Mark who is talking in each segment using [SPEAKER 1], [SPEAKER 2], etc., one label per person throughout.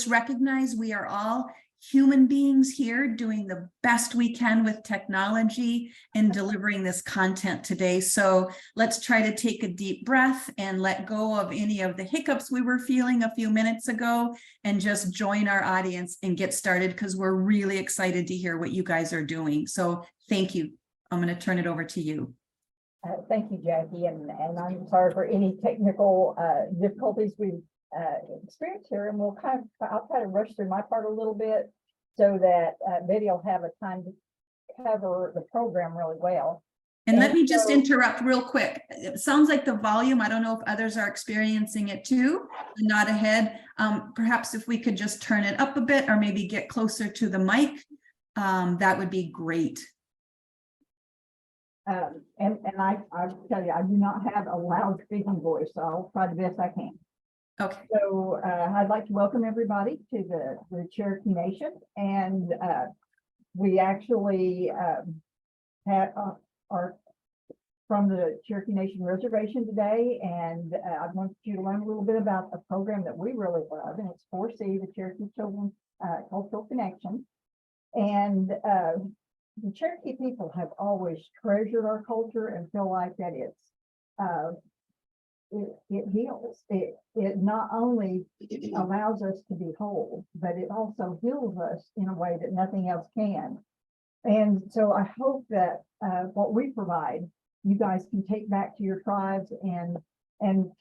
[SPEAKER 1] recognize we are all human beings here doing the best we can with technology and delivering this content today. So let's try to take a deep breath and let go of any of the hiccups we were feeling a few minutes ago and just join our audience and get started, because we're really excited to hear what you guys are doing. So thank you. I'm going to turn it over to you.
[SPEAKER 2] Thank you, Jackie, and I'm sorry for any technical difficulties we've experienced here, and I'll try to rush through my part a little bit so that Betty will have a time to cover the program really well.
[SPEAKER 1] And let me just interrupt real quick. It sounds like the volume, I don't know if others are experiencing it too, nod ahead. Perhaps if we could just turn it up a bit or maybe get closer to the mic, that would be great.
[SPEAKER 2] And I tell you, I do not have a loud speaking voice, so I'll try the best I can.
[SPEAKER 1] Okay.
[SPEAKER 2] So I'd like to welcome everybody to the Cherokee Nation, and we actually are from the Cherokee Nation Reservation today, and I want you to learn a little bit about a program that we really love, and it's 4C, the Cherokee Children Cultural Connection. And the Cherokee people have always treasured our culture and feel like that it heals. It not only allows us to be whole, but it also heals us in a way that nothing else can. And so I hope that what we provide, you guys can take back to your tribes and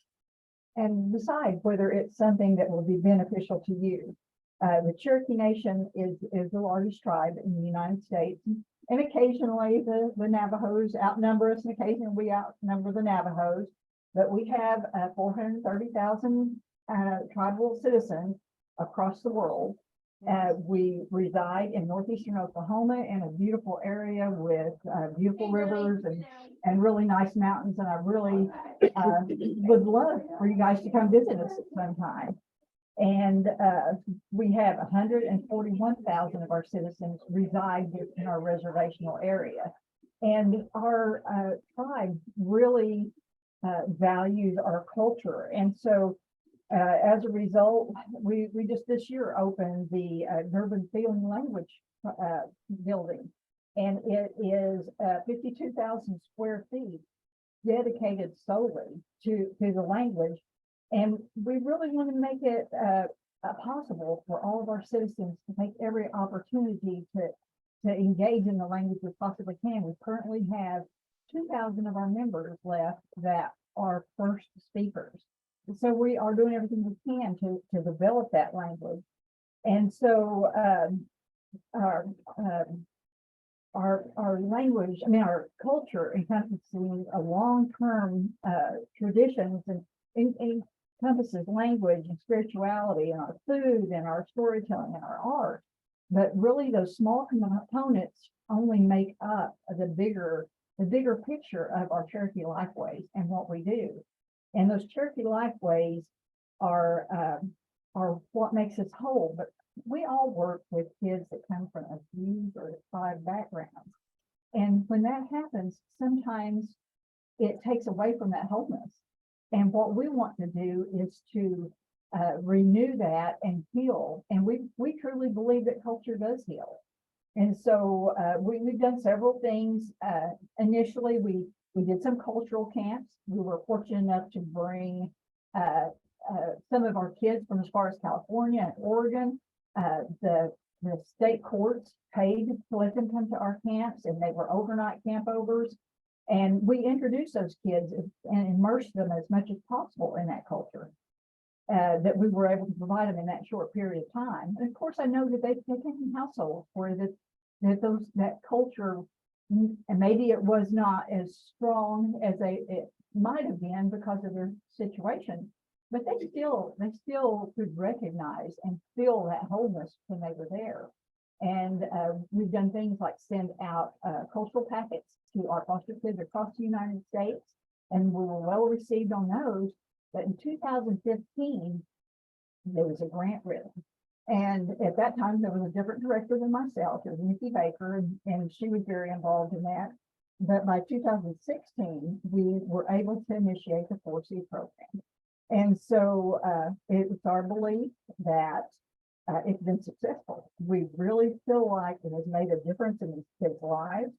[SPEAKER 2] decide whether it's something that will be beneficial to you. The Cherokee Nation is the largest tribe in the United States, and occasionally the Navajos outnumber us, and occasionally we outnumber the Navajos. But we have 430,000 tribal citizens across the world. We reside in northeastern Oklahoma in a beautiful area with beautiful rivers and really nice mountains. And I really would love for you guys to come visit us at some time. And we have 141,000 of our citizens reside in our reservational area. And our tribe really values our culture. And so as a result, we just this year opened the Urban Feeling Language building. And it is 52,000 square feet dedicated solely to the language. And we really want to make it possible for all of our citizens to take every opportunity to engage in the language we possibly can. We currently have 2,000 of our members left that are first speakers. So we are doing everything we can to develop that language. And so our language, our culture encompasses a long-term traditions and encompasses language and spirituality and our food and our storytelling and our art. But really those small components only make up the bigger picture of our Cherokee Lifeways and what we do. And those Cherokee Lifeways are what makes us whole. But we all work with kids that come from abused or deprived backgrounds. And when that happens, sometimes it takes away from that wholeness. And what we want to do is to renew that and heal. And we truly believe that culture does heal. And so we've done several things. Initially, we did some cultural camps. We were fortunate enough to bring some of our kids from as far as California and Oregon. The state courts paid to let them come to our camps, and they were overnight campovers. And we introduced those kids and immersed them as much as possible in that culture that we were able to provide them in that short period of time. And of course, I know that they've taken households where that culture, and maybe it was not as strong as it might have been because of their situation, but they still could recognize and feel that wholeness when they were there. And we've done things like send out cultural packets to our foster kids across the United States, and we were well received on those. But in 2015, there was a grant written. And at that time, there was a different director than myself. It was Nikki Baker, and she was very involved in that. But by 2016, we were able to initiate the 4C program. And so it's our belief that it's been successful. We really feel like it has made a difference in these kids' lives.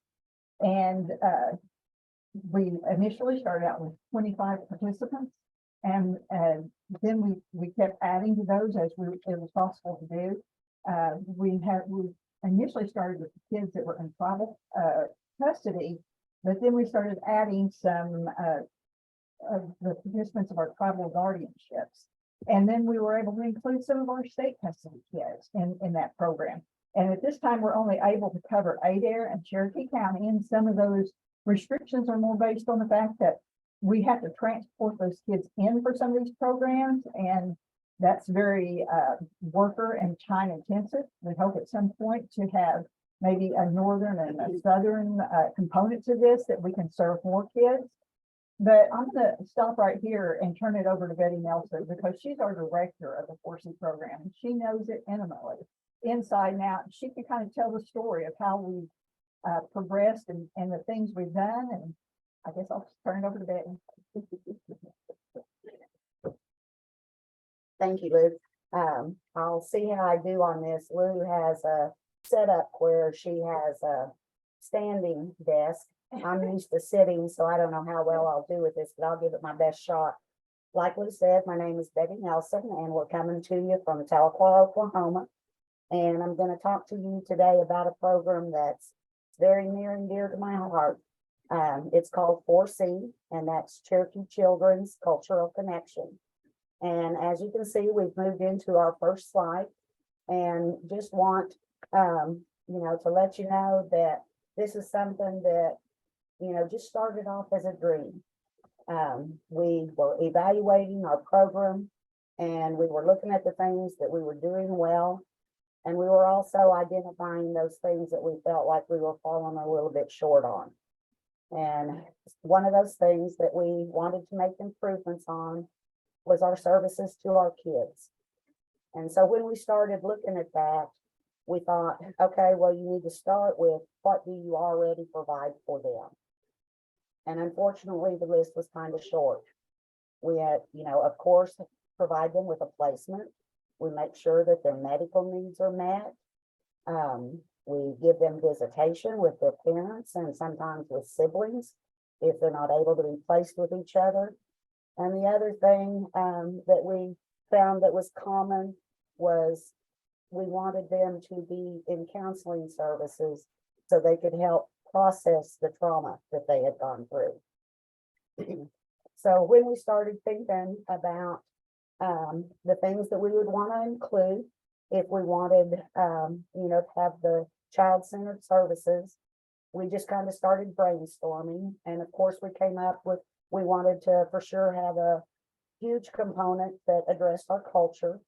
[SPEAKER 2] And we initially started out with 25 participants, and then we kept adding to those as it was possible to do. We initially started with the kids that were in tribal custody, but then we started adding some of the participants of our tribal guardianships. And then we were able to include some of our state custody kids in that program. And at this time, we're only able to cover Adair and Cherokee County, and some of those restrictions are more based on the fact that we have to transport those kids in for some of these programs, and that's very worker and time intensive. We hope at some point to have maybe a northern and a southern component to this, that we can serve more kids. But I'm going to stop right here and turn it over to Bette Nelson, because she's our director of the 4C program, and she knows it intimately, inside and out. She can kind of tell the story of how we progressed and the things we've done. And I guess I'll turn it over to Bette.
[SPEAKER 3] Thank you, Lou. I'll see how I do on this. Lou has a setup where she has a standing desk. I'm used to sitting, so I don't know how well I'll do with this, but I'll give it my best shot. Like Lou said, my name is Bette Nelson, and we're coming to you from Tahlequah, Oklahoma. And I'm going to talk to you today about a program that's very near and dear to my heart. It's called 4C, and that's Cherokee Children's Cultural Connection. And as you can see, we've moved into our first slide, and just want, to let you know that this is something that, just started off as a dream. We were evaluating our program, and we were looking at the things that we were doing well. And we were also identifying those things that we felt like we were falling a little bit short on. And one of those things that we wanted to make improvements on was our services to our kids. And so when we started looking at that, we thought, okay, well, you need to start with, what do you already provide for them? And unfortunately, the list was kind of short. We had, of course, provide them with a placement. We make sure that their medical needs are met. We give them visitation with their parents and sometimes with siblings if they're not able to be placed with each other. And the other thing that we found that was common was we wanted them to be in counseling services so they could help process the trauma that they had gone through. So when we started thinking about the things that we would want to include, if we wanted, to have the child-centered services, we just kind of started brainstorming. And of course, we came up with, we wanted to for sure have a huge component that addressed our culture.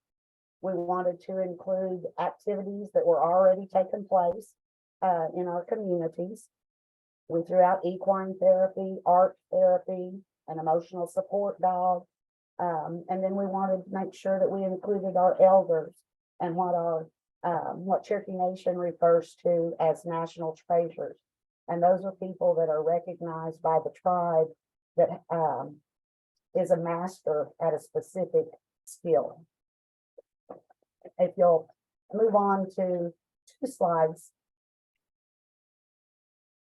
[SPEAKER 3] We wanted to include activities that were already taking place in our communities. We threw out equine therapy, art therapy, an emotional support dog. And then we wanted to make sure that we included our elders and what Cherokee Nation refers to as national treasures. And those are people that are recognized by the tribe that is a master at a specific skill. If you'll move on to 2 slides,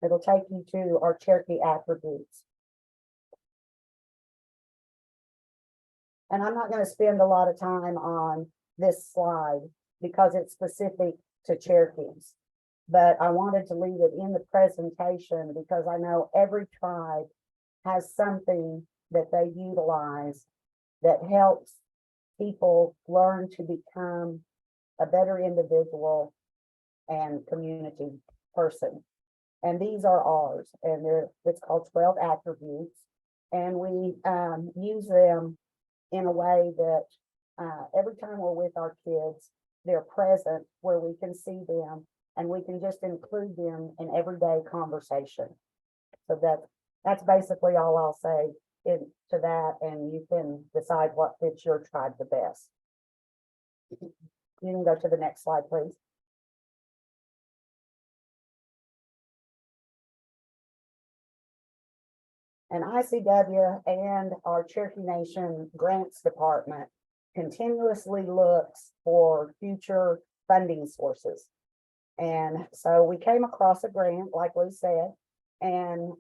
[SPEAKER 3] it'll take you to our Cherokee attributes. And I'm not going to spend a lot of time on this slide because it's specific to Cherokees, but I wanted to leave it in the presentation because I know every tribe has something that they utilize that helps people learn to become a better individual and community person. And these are ours, and it's called 12 attributes. And we use them in a way that every time we're with our kids, they're present where we can see them, and we can just include them in everyday conversation. So that's basically all I'll say to that, and you can decide what fits your tribe the best. You can go to the next slide, please. And ICW and our Cherokee Nation Grants Department continuously looks for future funding sources. And so we came across a grant, like Lou said, and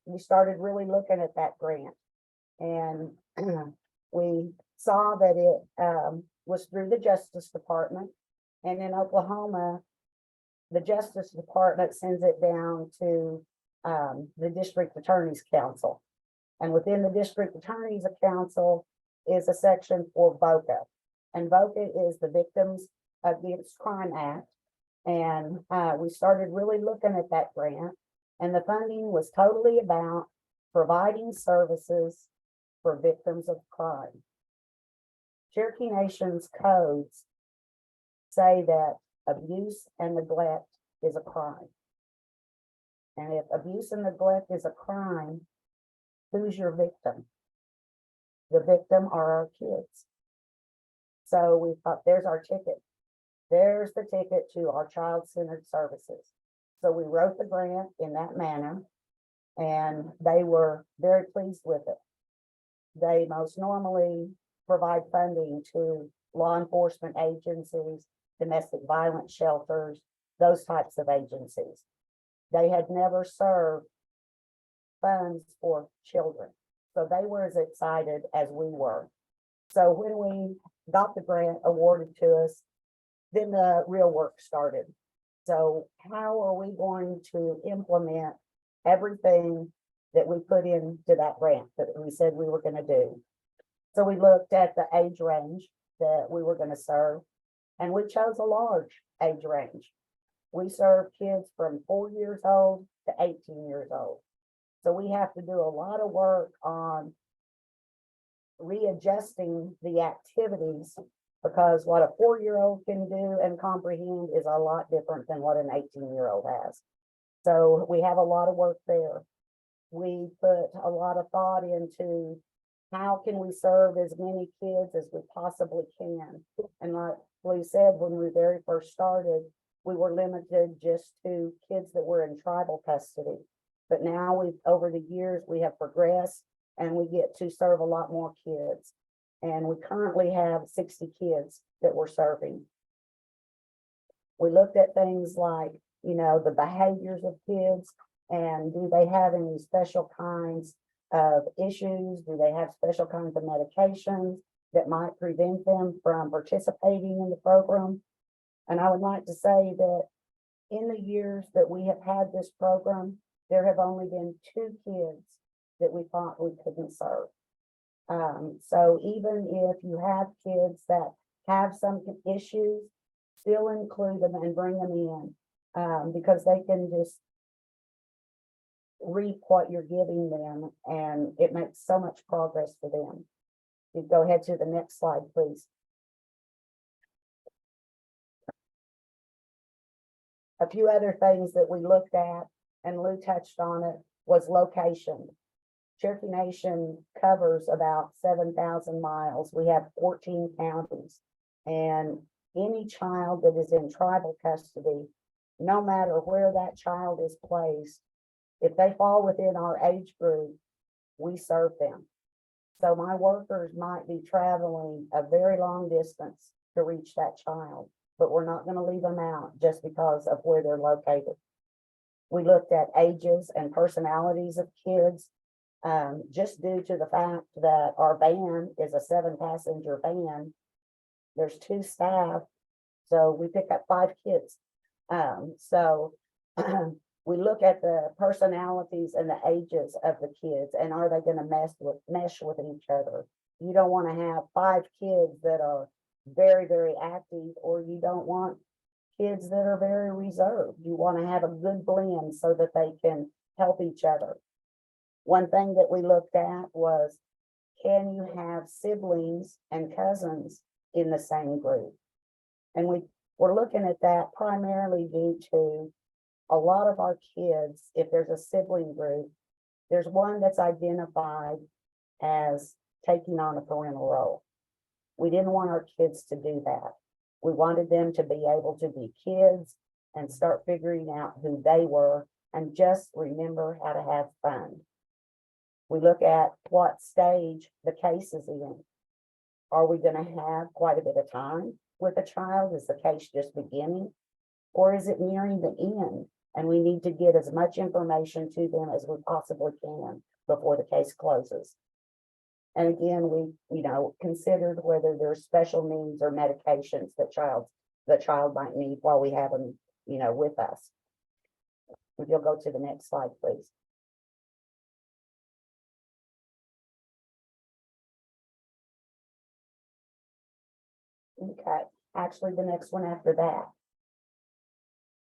[SPEAKER 3] we started really looking at that grant. And we saw that it was through the Justice Department. And in Oklahoma, the Justice Department sends it down to the District Attorney's Council. And within the District Attorney's Council is a section for VOCA. And VOCA is the Victims Against Crime Act. And we started really looking at that grant. And the funding was totally about providing services for victims of crime. Cherokee Nation's codes say that abuse and neglect is a crime. And if abuse and neglect is a crime, who's your victim? The victim are our kids. So we thought, there's our ticket. There's the ticket to our child-centered services. So we wrote the grant in that manner, and they were very pleased with it. They most normally provide funding to law enforcement agencies, domestic violence shelters, those types of agencies. They had never served funds for children, so they were as excited as we were. So when we got the grant awarded to us, then the real work started. So how are we going to implement everything that we put into that grant that we said we were going to do? So we looked at the age range that we were going to serve, and we chose a large age range. We serve kids from 4 years old to 18 years old. So we have to do a lot of work on readjusting the activities, because what a 4-year-old can do and comprehend is a lot different than what an 18-year-old has. So we have a lot of work there. We put a lot of thought into how can we serve as many kids as we possibly can. And like Lou said, when we very first started, we were limited just to kids that were in tribal custody. But now over the years, we have progressed and we get to serve a lot more kids. And we currently have 60 kids that we're serving. We looked at things like, the behaviors of kids, and do they have any special kinds of issues? Do they have special kinds of medications that might prevent them from participating in the program? And I would like to say that in the years that we have had this program, there have only been 2 kids that we thought we couldn't serve. So even if you have kids that have some issues, still include them and bring them in, because they can just reap what you're giving them, and it makes so much progress for them. You go ahead to the next slide, please. A few other things that we looked at, and Lou touched on it, was location. Cherokee Nation covers about 7,000 miles. We have 14 counties, and any child that is in tribal custody, no matter where that child is placed, if they fall within our age group, we serve them. So my workers might be traveling a very long distance to reach that child, but we're not going to leave them out just because of where they're located. We looked at ages and personalities of kids, just due to the fact that our van is a 7-passenger van. There's 2 staff, so we pick up 5 kids. So we look at the personalities and the ages of the kids, and are they going to mesh with each other? You don't want to have 5 kids that are very, very active, or you don't want kids that are very reserved. You want to have a good blend so that they can help each other. One thing that we looked at was, can you have siblings and cousins in the same group? And we're looking at that primarily due to a lot of our kids, if there's a sibling group, there's one that's identified as taking on a parental role. We didn't want our kids to do that. We wanted them to be able to be kids and start figuring out who they were and just remember how to have fun. We look at what stage the case is in. Are we gonna have quite a bit of time with a child? Is the case just beginning? Or is it nearing the end? And we need to get as much information to them as we possibly can before the case closes. And again, we, considered whether there's special needs or medications that the child might need while we have them, with us. If you'll go to the next slide, please. Okay, actually, the next one after that.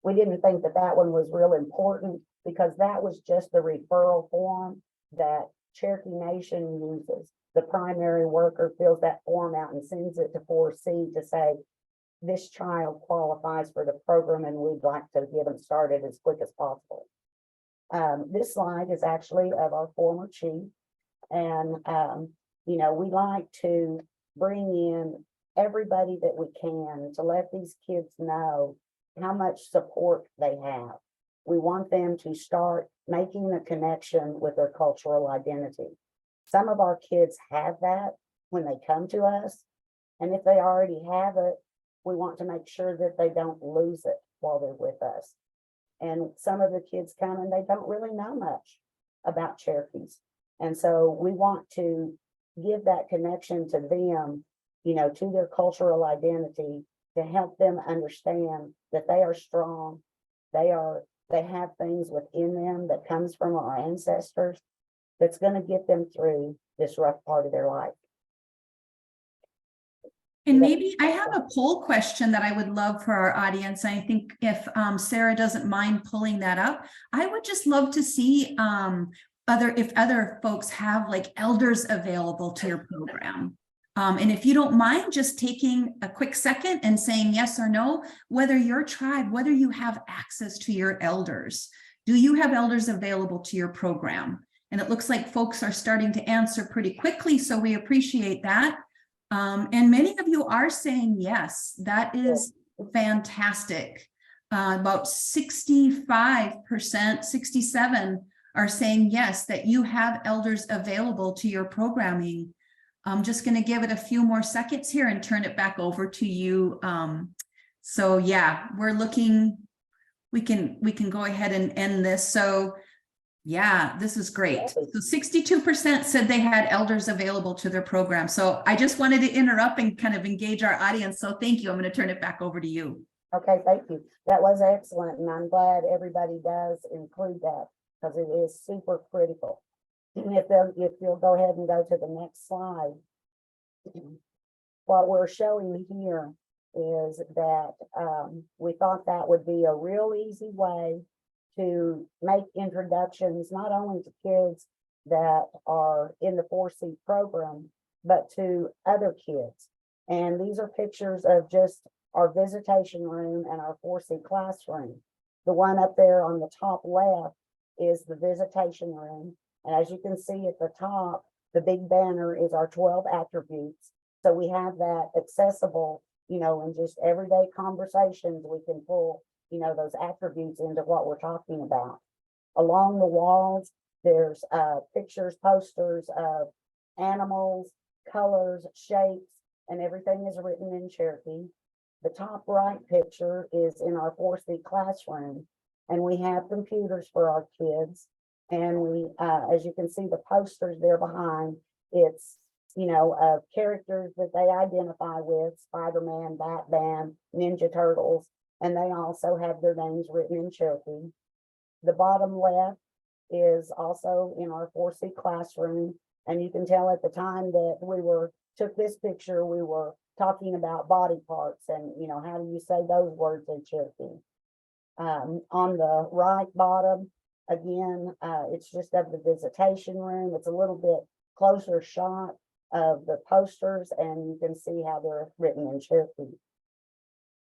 [SPEAKER 3] We didn't think that that one was real important because that was just the referral form that Cherokee Nation uses. The primary worker fills that form out and sends it to 4C to say, this child qualifies for the program and we'd like to get them started as quick as possible. This slide is actually of our former chief. And, we like to bring in everybody that we can to let these kids know how much support they have. We want them to start making a connection with their cultural identity. Some of our kids have that when they come to us. And if they already have it, we want to make sure that they don't lose it while they're with us. And some of the kids come and they don't really know much about Cherokees. And so we want to give that connection to them, to their cultural identity, to help them understand that they are strong. They have things within them that comes from our ancestors that's going to get them through this rough part of their life.
[SPEAKER 1] And maybe I have a poll question that I would love for our audience. I think if Sarah doesn't mind pulling that up, I would just love to see if other folks have like elders available to your program. And if you don't mind just taking a quick second and saying yes or no, whether your tribe, whether you have access to your elders, do you have elders available to your program? And it looks like folks are starting to answer pretty quickly, so we appreciate that. And many of you are saying yes. That is fantastic. About 65%, 67% are saying yes, that you have elders available to your programming. I'm just going to give it a few more seconds here and turn it back over to you. So yeah, we're looking, we can go ahead and end this. So yeah, this is great. So 62% said they had elders available to their program. So I just wanted to interrupt and kind of engage our audience. So thank you. I'm going to turn it back over to you.
[SPEAKER 3] Okay, thank you. That was excellent. And I'm glad everybody does include that because it is super critical. And if you'll go ahead and go to the next slide. What we're showing here is that we thought that would be a real easy way to make introductions, not only to kids that are in the 4C program, but to other kids. And these are pictures of just our visitation room and our 4C classroom. The one up there on the top left is the visitation room. And as you can see at the top, the big banner is our 12 attributes. So we have that accessible, in just everyday conversations, we can pull, those attributes into what we're talking about. Along the walls, there's pictures, posters of animals, colors, shapes, and everything is written in Cherokee. The top right picture is in our 4C classroom, and we have computers for our kids. And we, as you can see, the posters there behind, it's, of characters that they identify with, Spider-Man, Batman, Ninja Turtles, and they also have their names written in Cherokee. The bottom left is also in our 4C classroom, and you can tell at the time that we took this picture, we were talking about body parts and, how do you say those words in Cherokee? On the right bottom, again, it's just of the visitation room. It's a little bit closer shot of the posters, and you can see how they're written in Cherokee.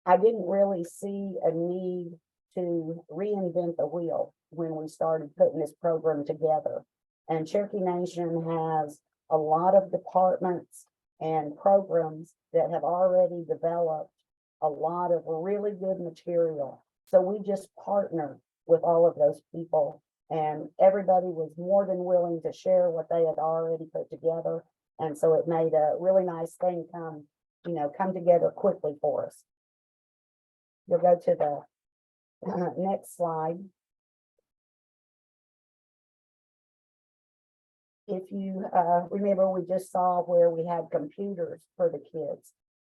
[SPEAKER 3] I didn't really see a need to reinvent the wheel when we started putting this program together. And Cherokee Nation has a lot of departments and programs that have already developed a lot of really good material. So we just partnered with all of those people, and everybody was more than willing to share what they had already put together. And so it made a really nice thing come together quickly for us. You'll go to the next slide. If you remember, we just saw where we had computers for the kids.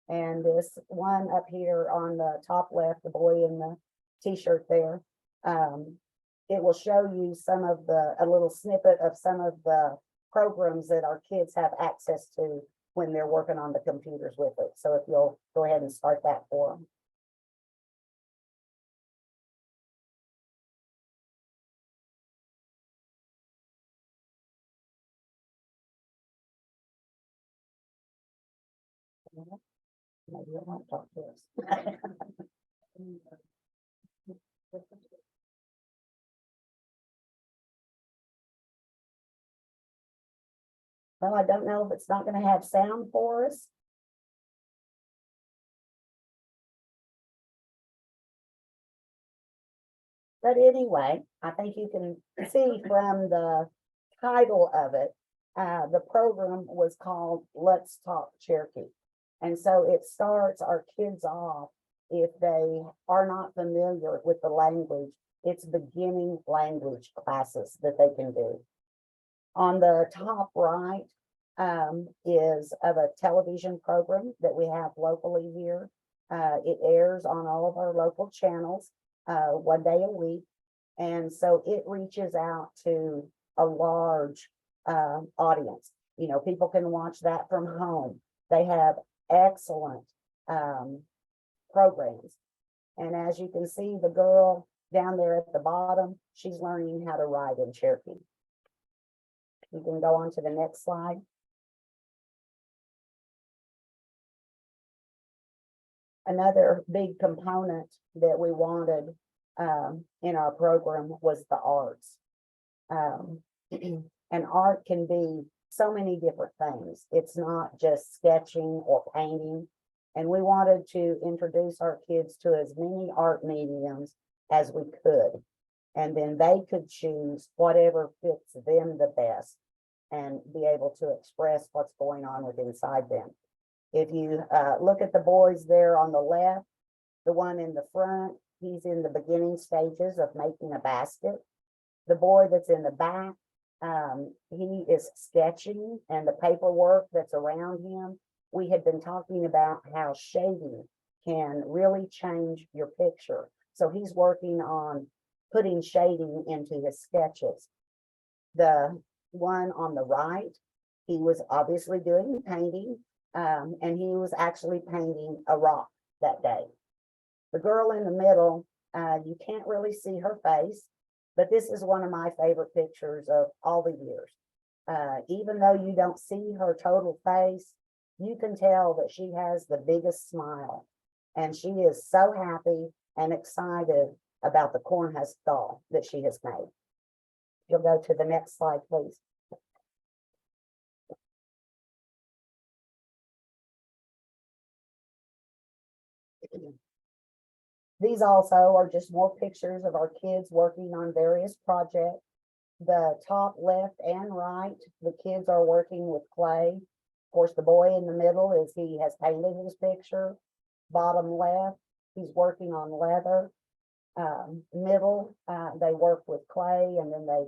[SPEAKER 3] And this one up here on the top left, the boy in the t-shirt there, it will show you a little snippet of some of the programs that our kids have access to when they're working on the computers with it. So if you'll go ahead and start that for them. Maybe you'll want to talk to us. Well, I don't know if it's not going to have sound for us. But anyway, I think you can see from the title of it, the program was called Let's Talk Cherokee. And so it starts our kids off, if they are not familiar with the language, it's beginning language classes that they can do. On the top right is of a television program that we have locally here. It airs on all of our local channels 1 day a week. And so it reaches out to a large audience. People can watch that from home. They have excellent programs. And as you can see, the girl down there at the bottom, she's learning how to write in Cherokee. You can go on to the next slide. Another big component that we wanted in our program was the arts. And art can be so many different things. It's not just sketching or painting. And we wanted to introduce our kids to as many art mediums as we could. And then they could choose whatever fits them the best and be able to express what's going on with inside them. If you look at the boys there on the left, the one in the front, he's in the beginning stages of making a basket. The boy that's in the back, he is sketching, and the paperwork that's around him. We had been talking about how shading can really change your picture. So he's working on putting shading into his sketches. The one on the right, he was obviously doing painting, and he was actually painting a rock that day. The girl in the middle, you can't really see her face, but this is one of my favorite pictures of all the years. Even though you don't see her total face, you can tell that she has the biggest smile, and she is so happy and excited about the corn husk doll that she has made. You'll go to the next slide, please. These also are just more pictures of our kids working on various projects. The top left and right, the kids are working with clay. Of course, the boy in the middle he has painted his picture. Bottom left, he's working on leather. Middle, they work with clay, and then they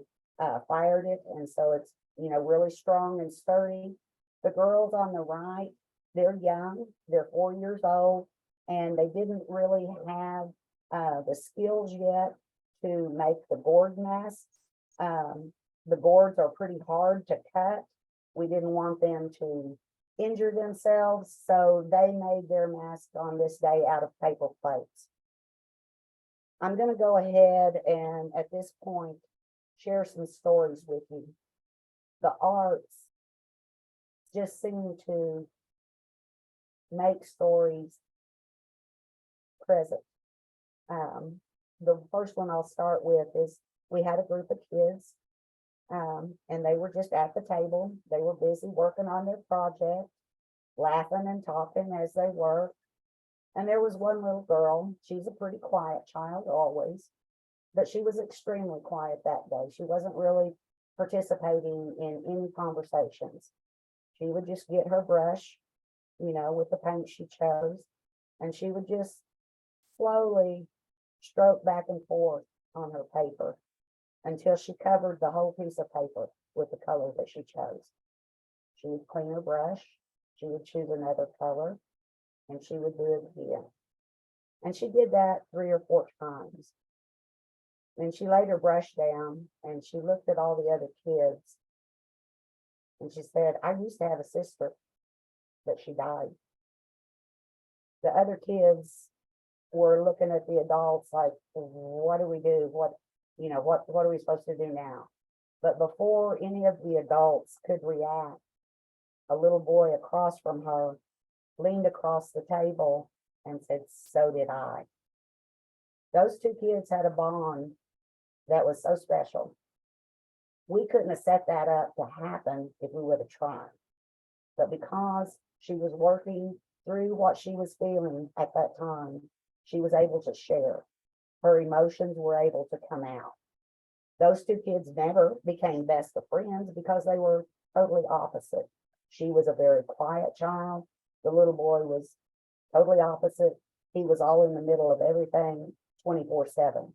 [SPEAKER 3] fired it, and so it's really strong and sturdy. The girls on the right, they're young, they're 4 years old, and they didn't really have the skills yet to make the gourd masks. The gourds are pretty hard to cut. We didn't want them to injure themselves, so they made their mask on this day out of paper plates. I'm going to go ahead and at this point share some stories with you. The arts just seem to make stories present. The first one I'll start with is we had a group of kids, and they were just at the table. They were busy working on their project, laughing and talking as they worked. And there was one little girl. She's a pretty quiet child always, but she was extremely quiet that day. She wasn't really participating in any conversations. She would just get her brush, with the paint she chose, and she would just slowly stroke back and forth on her paper until she covered the whole piece of paper with the color that she chose. She would clean her brush, she would choose another color, and she would do it again. And she did that 3 or 4 times. Then she laid her brush down and she looked at all the other kids. And she said, I used to have a sister, but she died. The other kids were looking at the adults like, what do we do? What are we supposed to do now? But before any of the adults could react, a little boy across from her leaned across the table and said, so did I. Those 2 kids had a bond that was so special. We couldn't have set that up to happen if we would have tried. But because she was working through what she was feeling at that time, she was able to share. Her emotions were able to come out. Those 2 kids never became best of friends because they were totally opposite. She was a very quiet child. The little boy was totally opposite. He was all in the middle of everything 24/7.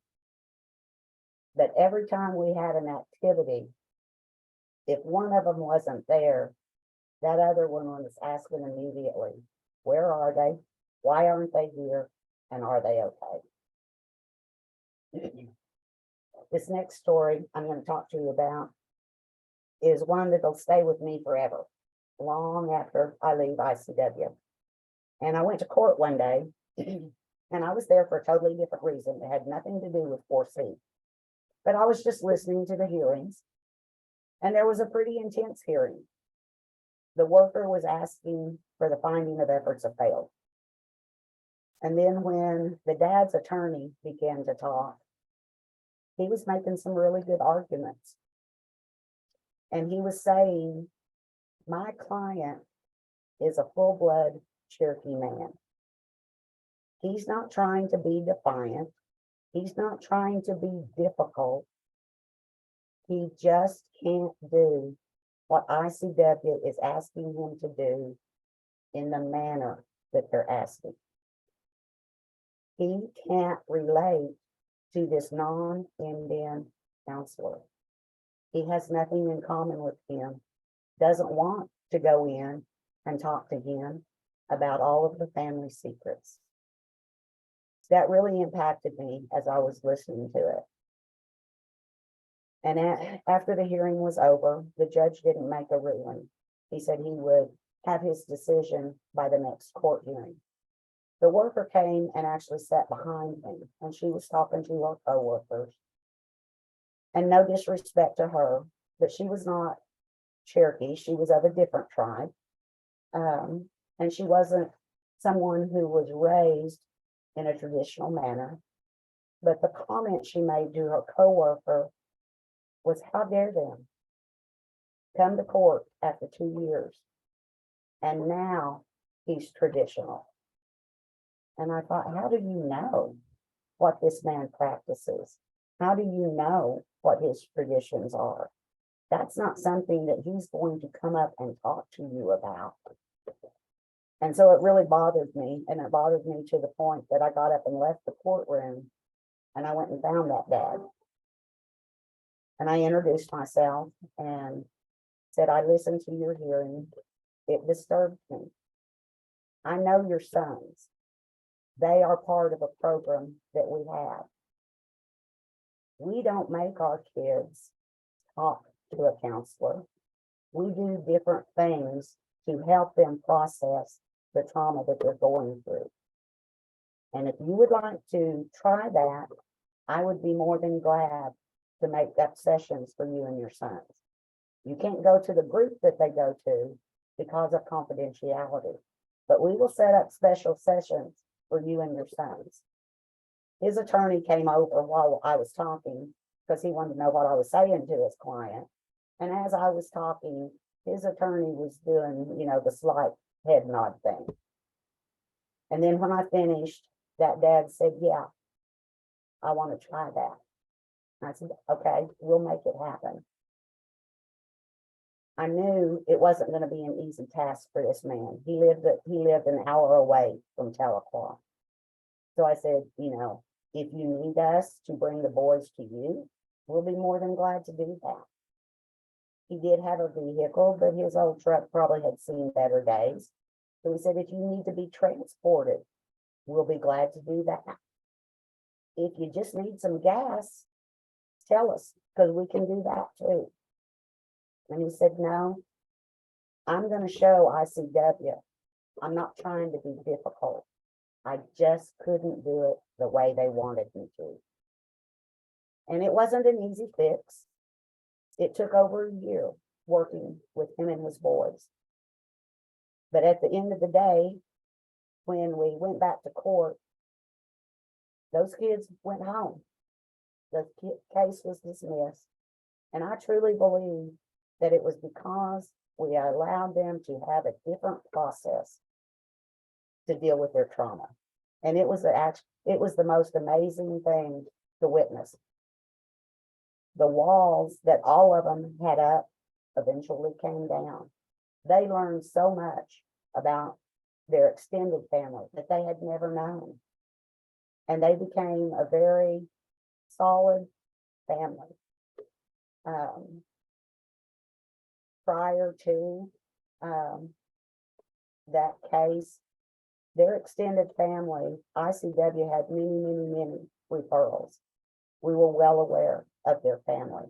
[SPEAKER 3] But every time we had an activity, if one of them wasn't there, that other one was asking immediately, where are they? Why aren't they here? And are they okay? This next story I'm going to talk to you about is one that'll stay with me forever, long after I leave ICW. And I went to court one day, and I was there for a totally different reason. It had nothing to do with 4C. But I was just listening to the hearings, and there was a pretty intense hearing. The worker was asking for the finding of efforts of failed. And then when the dad's attorney began to talk, he was making some really good arguments. And he was saying, my client is a full-blood Cherokee man. He's not trying to be defiant. He's not trying to be difficult. He just can't do what ICW is asking him to do in the manner that they're asking. He can't relate to this non-Indian counselor. He has nothing in common with him, doesn't want to go in and talk to him about all of the family secrets. That really impacted me as I was listening to it. And after the hearing was over, the judge didn't make a ruling. He said he would have his decision by the next court hearing. The worker came and actually sat behind me, and she was talking to her coworkers. And no disrespect to her, but she was not Cherokee. She was of a different tribe. And she wasn't someone who was raised in a traditional manner. But the comment she made to her coworker was, how dare them come to court after 2 years, and now he's traditional. And I thought, how do you know what this man practices? How do you know what his traditions are? That's not something that he's going to come up and talk to you about. And so it really bothered me, and it bothered me to the point that I got up and left the courtroom, and I went and found that dad. And I introduced myself and said, I listened to your hearing. It disturbed me. I know your sons. They are part of a program that we have. We don't make our kids talk to a counselor. We do different things to help them process the trauma that they're going through. And if you would like to try that, I would be more than glad to make up sessions for you and your sons. You can't go to the group that they go to because of confidentiality, but we will set up special sessions for you and your sons. His attorney came over while I was talking because he wanted to know what I was saying to his client. And as I was talking, his attorney was doing, the slight head nod thing. And then when I finished, that dad said, yeah, I want to try that. I said, okay, we'll make it happen. I knew it wasn't going to be an easy task for this man. He lived an hour away from Tahlequah. So I said, if you need us to bring the boys to you, we'll be more than glad to do that. He did have a vehicle, but his old truck probably had seen better days. So he said, if you need to be transported, we'll be glad to do that. If you just need some gas, tell us, because we can do that too. And he said, no, I'm going to show ICW. I'm not trying to be difficult. I just couldn't do it the way they wanted me to. And it wasn't an easy fix. It took over a year working with him and his boys. But at the end of the day, when we went back to court, those kids went home. The case was dismissed. And I truly believe that it was because we allowed them to have a different process to deal with their trauma. And it was the most amazing thing to witness. The walls that all of them had up eventually came down. They learned so much about their extended family that they had never known. And they became a very solid family. Prior to that case, their extended family, ICW had many referrals. We were well aware of their family.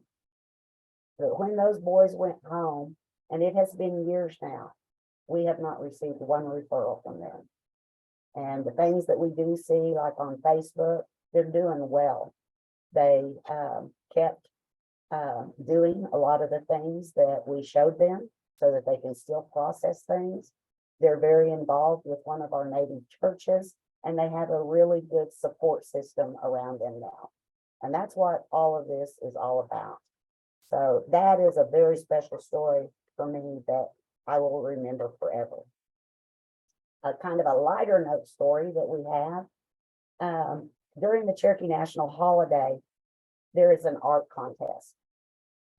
[SPEAKER 3] But when those boys went home, and it has been years now, we have not received one referral from them. And the things that we do see, like on Facebook, they're doing well. They kept doing a lot of the things that we showed them so that they can still process things. They're very involved with one of our native churches, and they have a really good support system around them now. And that's what all of this is all about. So that is a very special story for me that I will remember forever. A kind of a lighter note story that we have, during the Cherokee National Holiday, there is an art contest.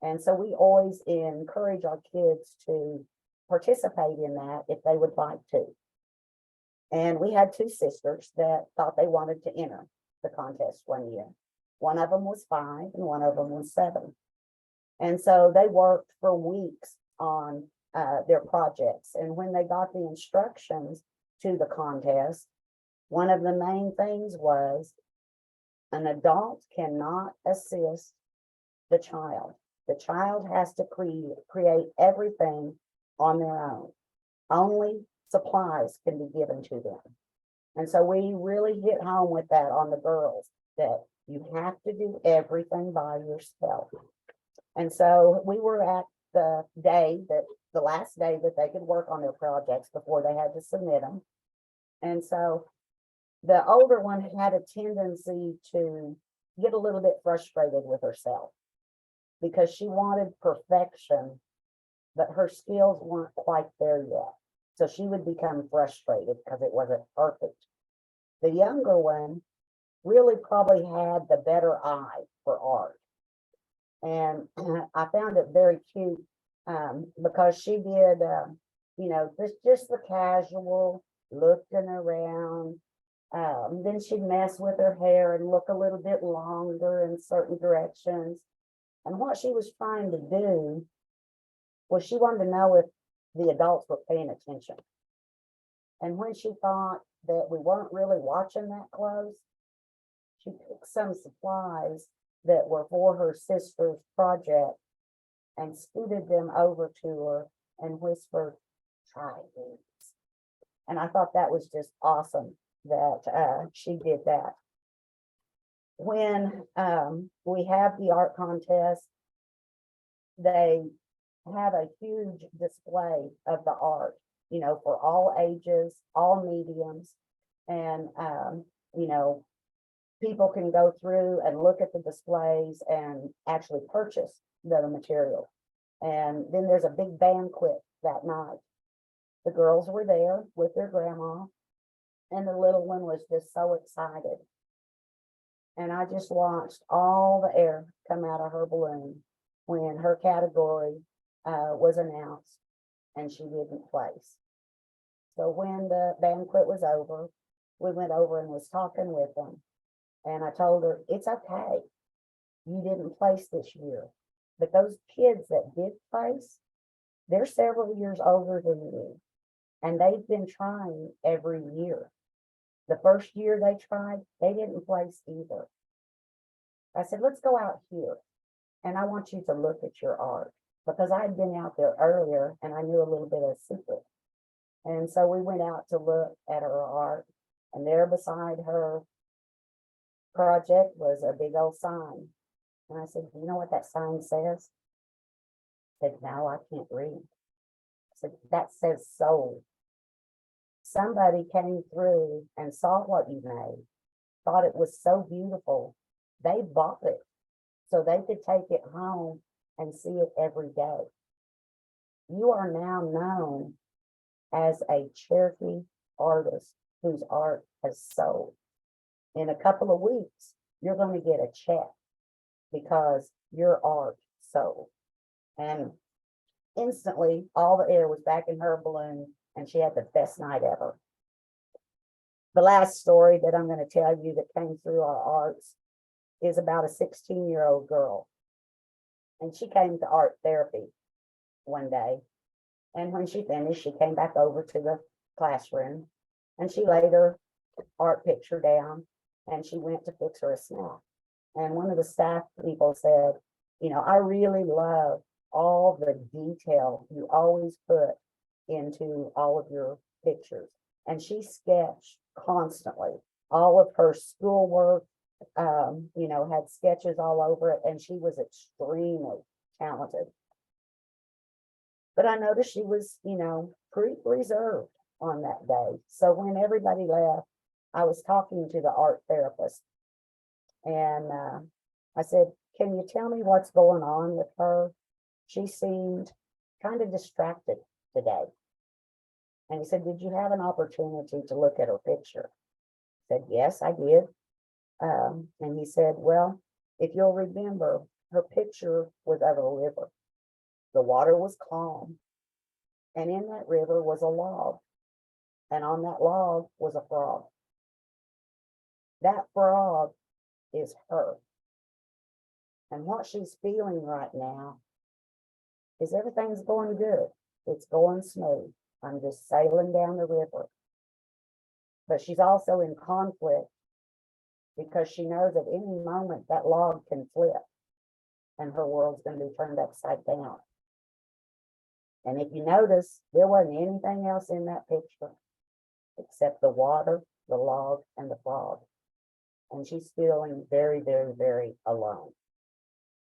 [SPEAKER 3] And so we always encourage our kids to participate in that if they would like to. And we had two sisters that thought they wanted to enter the contest one year. One of them was 5 and one of them was 7. And so they worked for weeks on their projects. And when they got the instructions to the contest, one of the main things was an adult cannot assist the child. The child has to create everything on their own. Only supplies can be given to them. And so we really hit home with that on the girls, that you have to do everything by yourself. And so we were at the last day that they could work on their projects before they had to submit them. And so the older one had a tendency to get a little bit frustrated with herself because she wanted perfection, but her skills weren't quite there yet. So she would become frustrated because it wasn't perfect. The younger one really probably had the better eye for art. And I found it very cute because she did, just the casual looking around. Then she'd mess with her hair and look a little bit longer in certain directions. And what she was trying to do was she wanted to know if the adults were paying attention. And when she thought that we weren't really watching that close, she took some supplies that were for her sister's project and scooted them over to her and whispered, "Try these." And I thought that was just awesome that she did that. When we have the art contest, they have a huge display of the art, for all ages, all mediums. And, people can go through and look at the displays and actually purchase the material. And then there's a big banquet that night. The girls were there with their grandma, and the little one was just so excited. And I just watched all the air come out of her balloon when her category was announced and she didn't place. So when the banquet was over, we went over and was talking with them. And I told her, it's okay. You didn't place this year. But those kids that did place, they're several years older than you. And they've been trying every year. The first year they tried, they didn't place either. I said, let's go out here. And I want you to look at your art. Because I had been out there earlier and I knew a little bit of secret. And so we went out to look at her art. And there beside her project was a big old sign. And I said, do you know what that sign says? Said, no, I can't read. I said, that says soul. Somebody came through and saw what you made, thought it was so beautiful. They bought it so they could take it home and see it every day. You are now known as a Cherokee artist whose art has sold. In a couple of weeks, you're going to get a check because your art sold. And instantly, all the air was back in her balloon, and she had the best night ever. The last story that I'm going to tell you that came through our arts is about a 16-year-old girl. And she came to art therapy one day. And when she finished, she came back over to the classroom and she laid her art picture down and she went to fix her a snack. And one of the staff people said, you know, I really love all the detail you always put into all of your pictures. And she sketched constantly. All of her schoolwork, you know, had sketches all over it, and she was extremely talented. But I noticed she was, you know, pretty reserved on that day. So when everybody left, I was talking to the art therapist, and I said, can you tell me what's going on with her? She seemed kind of distracted today. And he said, did you have an opportunity to look at her picture? I said, yes, I did. And he said, well, if you'll remember, her picture was of a river. The water was calm. And in that river was a log. And on that log was a frog. That frog is her. And what she's feeling right now is everything's going good. It's going smooth. I'm just sailing down the river. But she's also in conflict because she knows at any moment that log can flip and her world's going to be turned upside down. And if you notice, there wasn't anything else in that picture except the water, the log, and the frog. And she's feeling very, very, very alone.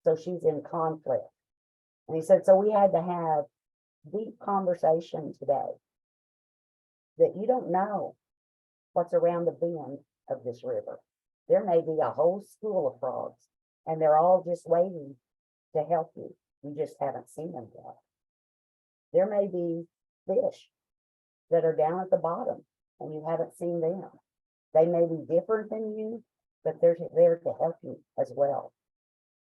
[SPEAKER 3] So she's in conflict. And he said, so we had to have deep conversation today that you don't know what's around the bend of this river. There may be a whole school of frogs and they're all just waiting to help you. You just haven't seen them yet. There may be fish that are down at the bottom and you haven't seen them. They may be different than you, but they're there to help you as well.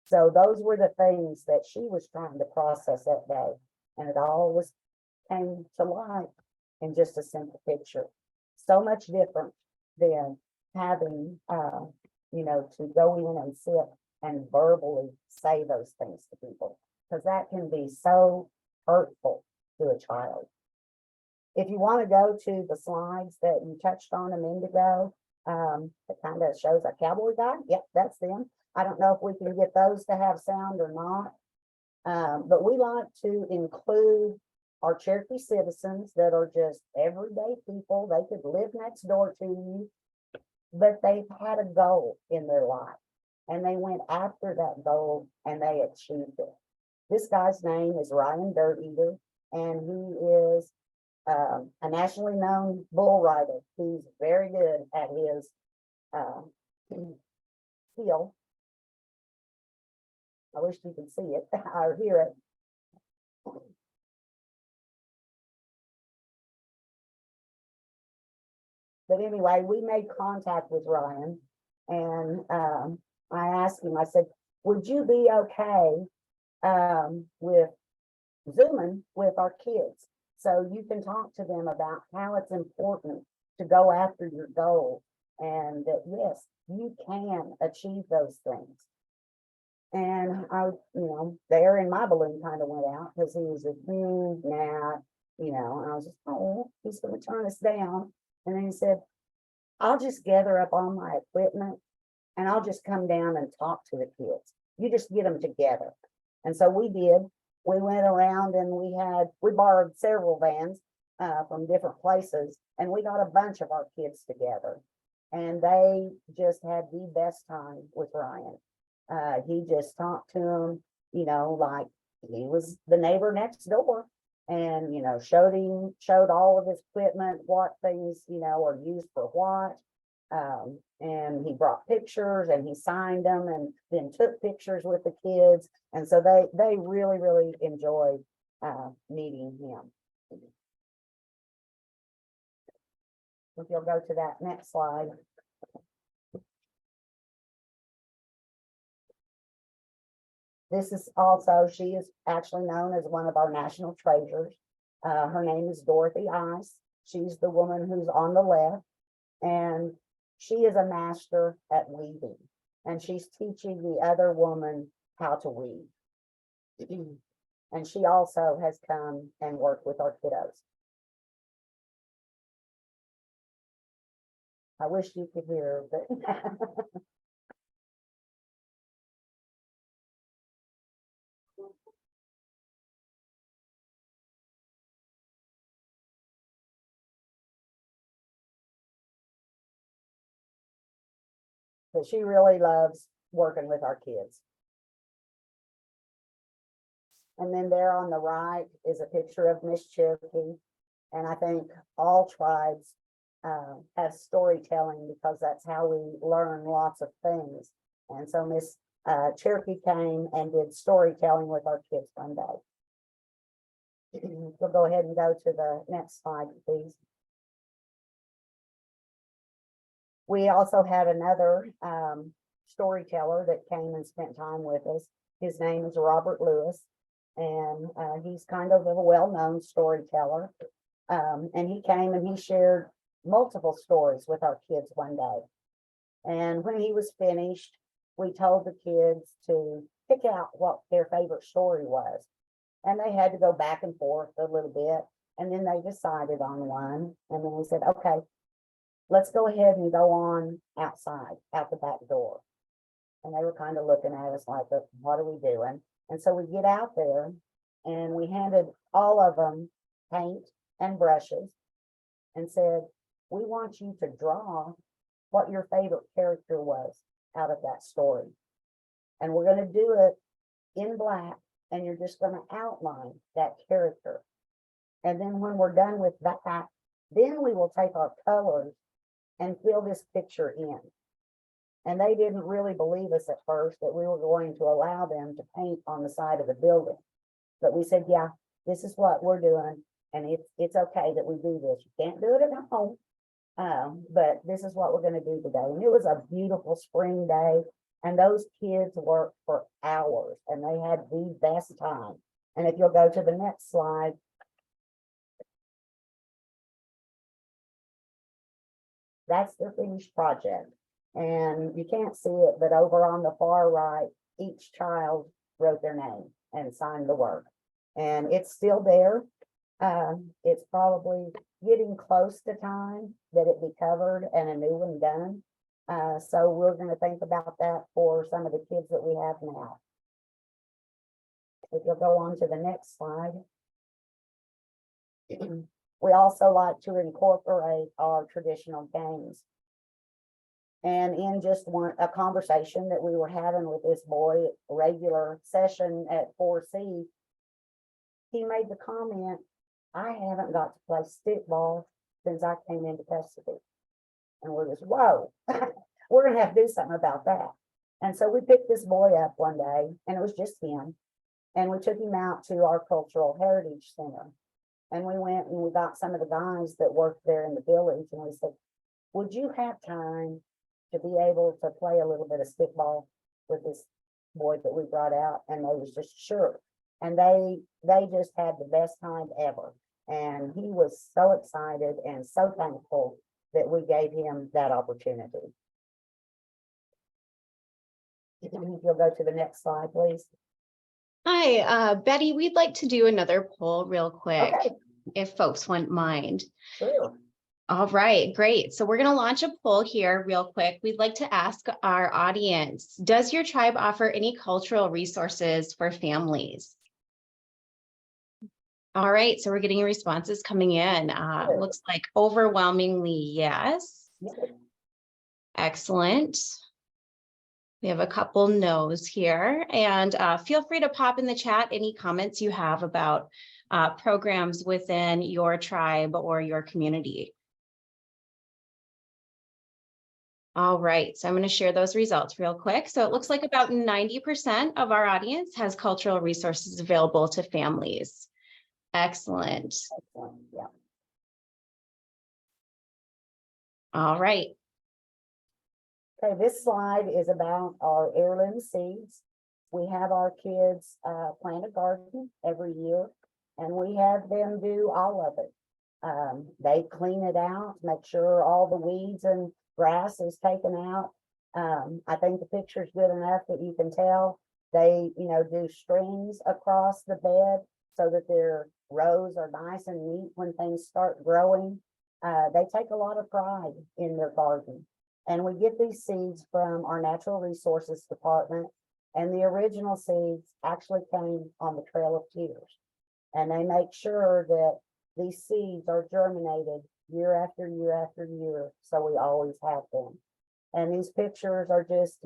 [SPEAKER 3] So those were the things that she was trying to process that day. And it all came to light in just a simple picture. So much different than having, you know, to go in and sit and verbally say those things to people, because that can be so hurtful to a child. If you want to go to the slides that you touched on a minute ago, it kind of shows a cowboy guy. Yep, that's them. I don't know if we can get those to have sound or not. But we like to include our Cherokee citizens that are just everyday people. They could live next door to you, but they've had a goal in their life and they went after that goal and they achieved it. This guy's name is Ryan Dirt Eater, and he is a nationally known bull rider. He's very good at his skill. I wish you could see it or hear it. But anyway, we made contact with Ryan, and I asked him, I said, would you be okay with Zooming with our kids. So you can talk to them about how it's important to go after your goal and that, yes, you can achieve those things. And there in my balloon kind of went out because he was just, nah, and I was just, oh, he's going to turn us down. And then he said, I'll just gather up all my equipment and I'll just come down and talk to the kids. You just get them together. And so we did. We went around and we borrowed several vans from different places, and we got a bunch of our kids together. And they just had the best time with Ryan. He just talked to them, like he was the neighbor next door, and showed all of his equipment, what things are used for what. And he brought pictures and he signed them and then took pictures with the kids. And so they really, really enjoyed meeting him. If you'll go to that next slide. This is also, she is actually known as one of our national treasures. Her name is Dorothy Ice. She's the woman who's on the left, and she is a master at weaving, and she's teaching the other woman how to weave. And she also has come and worked with our kiddos. I wish you could hear, but but she really loves working with our kids. And then there on the right is a picture of Miss Cherokee. And I think all tribes have storytelling because that's how we learn lots of things. And so Miss Cherokee came and did storytelling with our kids one day. We'll go ahead and go to the next slide, please. We also had another storyteller that came and spent time with us. His name is Robert Lewis, and he's kind of a well-known storyteller. And he came and he shared multiple stories with our kids one day. And when he was finished, we told the kids to pick out what their favorite story was. And they had to go back and forth a little bit. And then they decided on one. And then we said, okay, let's go ahead and go on outside, out the back door. And they were kind of looking at us like, what are we doing? And so we get out there and we handed all of them paint and brushes and said, we want you to draw what your favorite character was out of that story. And we're going to do it in black, and you're just going to outline that character. And then when we're done with that, then we will take our colors and fill this picture in. And they didn't really believe us at first that we were going to allow them to paint on the side of the building. But we said, yeah, this is what we're doing. And it's okay that we do this. You can't do it at home. But this is what we're going to do today. And it was a beautiful spring day. And those kids worked for hours and they had the best time. And if you'll go to the next slide. That's the finished project. And you can't see it, but over on the far right, each child wrote their name and signed the work. And it's still there. It's probably getting close to time that it be covered and a new one done. So we're going to think about that for some of the kids that we have now. If you'll go on to the next slide. We also like to incorporate our traditional games. And in just a conversation that we were having with this boy, regular session at 4C, he made the comment, I haven't got to play stickball since I came into custody. And we're just, whoa, we're going to have to do something about that. And so we picked this boy up one day, and it was just him. And we took him out to our Cultural Heritage Center. And we went and we got some of the guys that worked there in the village. And we said, would you have time to be able to play a little bit of stickball with this boy that we brought out? And they was just, sure. And they just had the best time ever. And he was so excited and so thankful that we gave him that opportunity. If you'll go to the next slide, please.
[SPEAKER 4] Hi, Betty, we'd like to do another poll real quick,
[SPEAKER 3] Okay,
[SPEAKER 4] if folks wouldn't mind.
[SPEAKER 3] sure.
[SPEAKER 4] All right, great. So we're going to launch a poll here real quick. We'd like to ask our audience, does your tribe offer any cultural resources for families? All right, so we're getting responses coming in. Looks like overwhelmingly yes. Excellent. We have a couple no's here, and feel free to pop in the chat any comments you have about programs within your tribe or your community. All right, so I'm going to share those results real quick. So it looks like about 90% of our audience has cultural resources available to families. Excellent.
[SPEAKER 3] Yeah.
[SPEAKER 4] All right.
[SPEAKER 3] Okay, this slide is about our heirloom seeds. We have our kids plant a garden every year, and we have them do all of it. They clean it out, make sure all the weeds and grass is taken out. I think the picture's good enough that you can tell. They, do strings across the bed so that their rows are nice and neat when things start growing. They take a lot of pride in their garden. And we get these seeds from our Natural Resources Department. And the original seeds actually came on the Trail of Tears. And they make sure that these seeds are germinated year after year after year. So we always have them. And these pictures are just,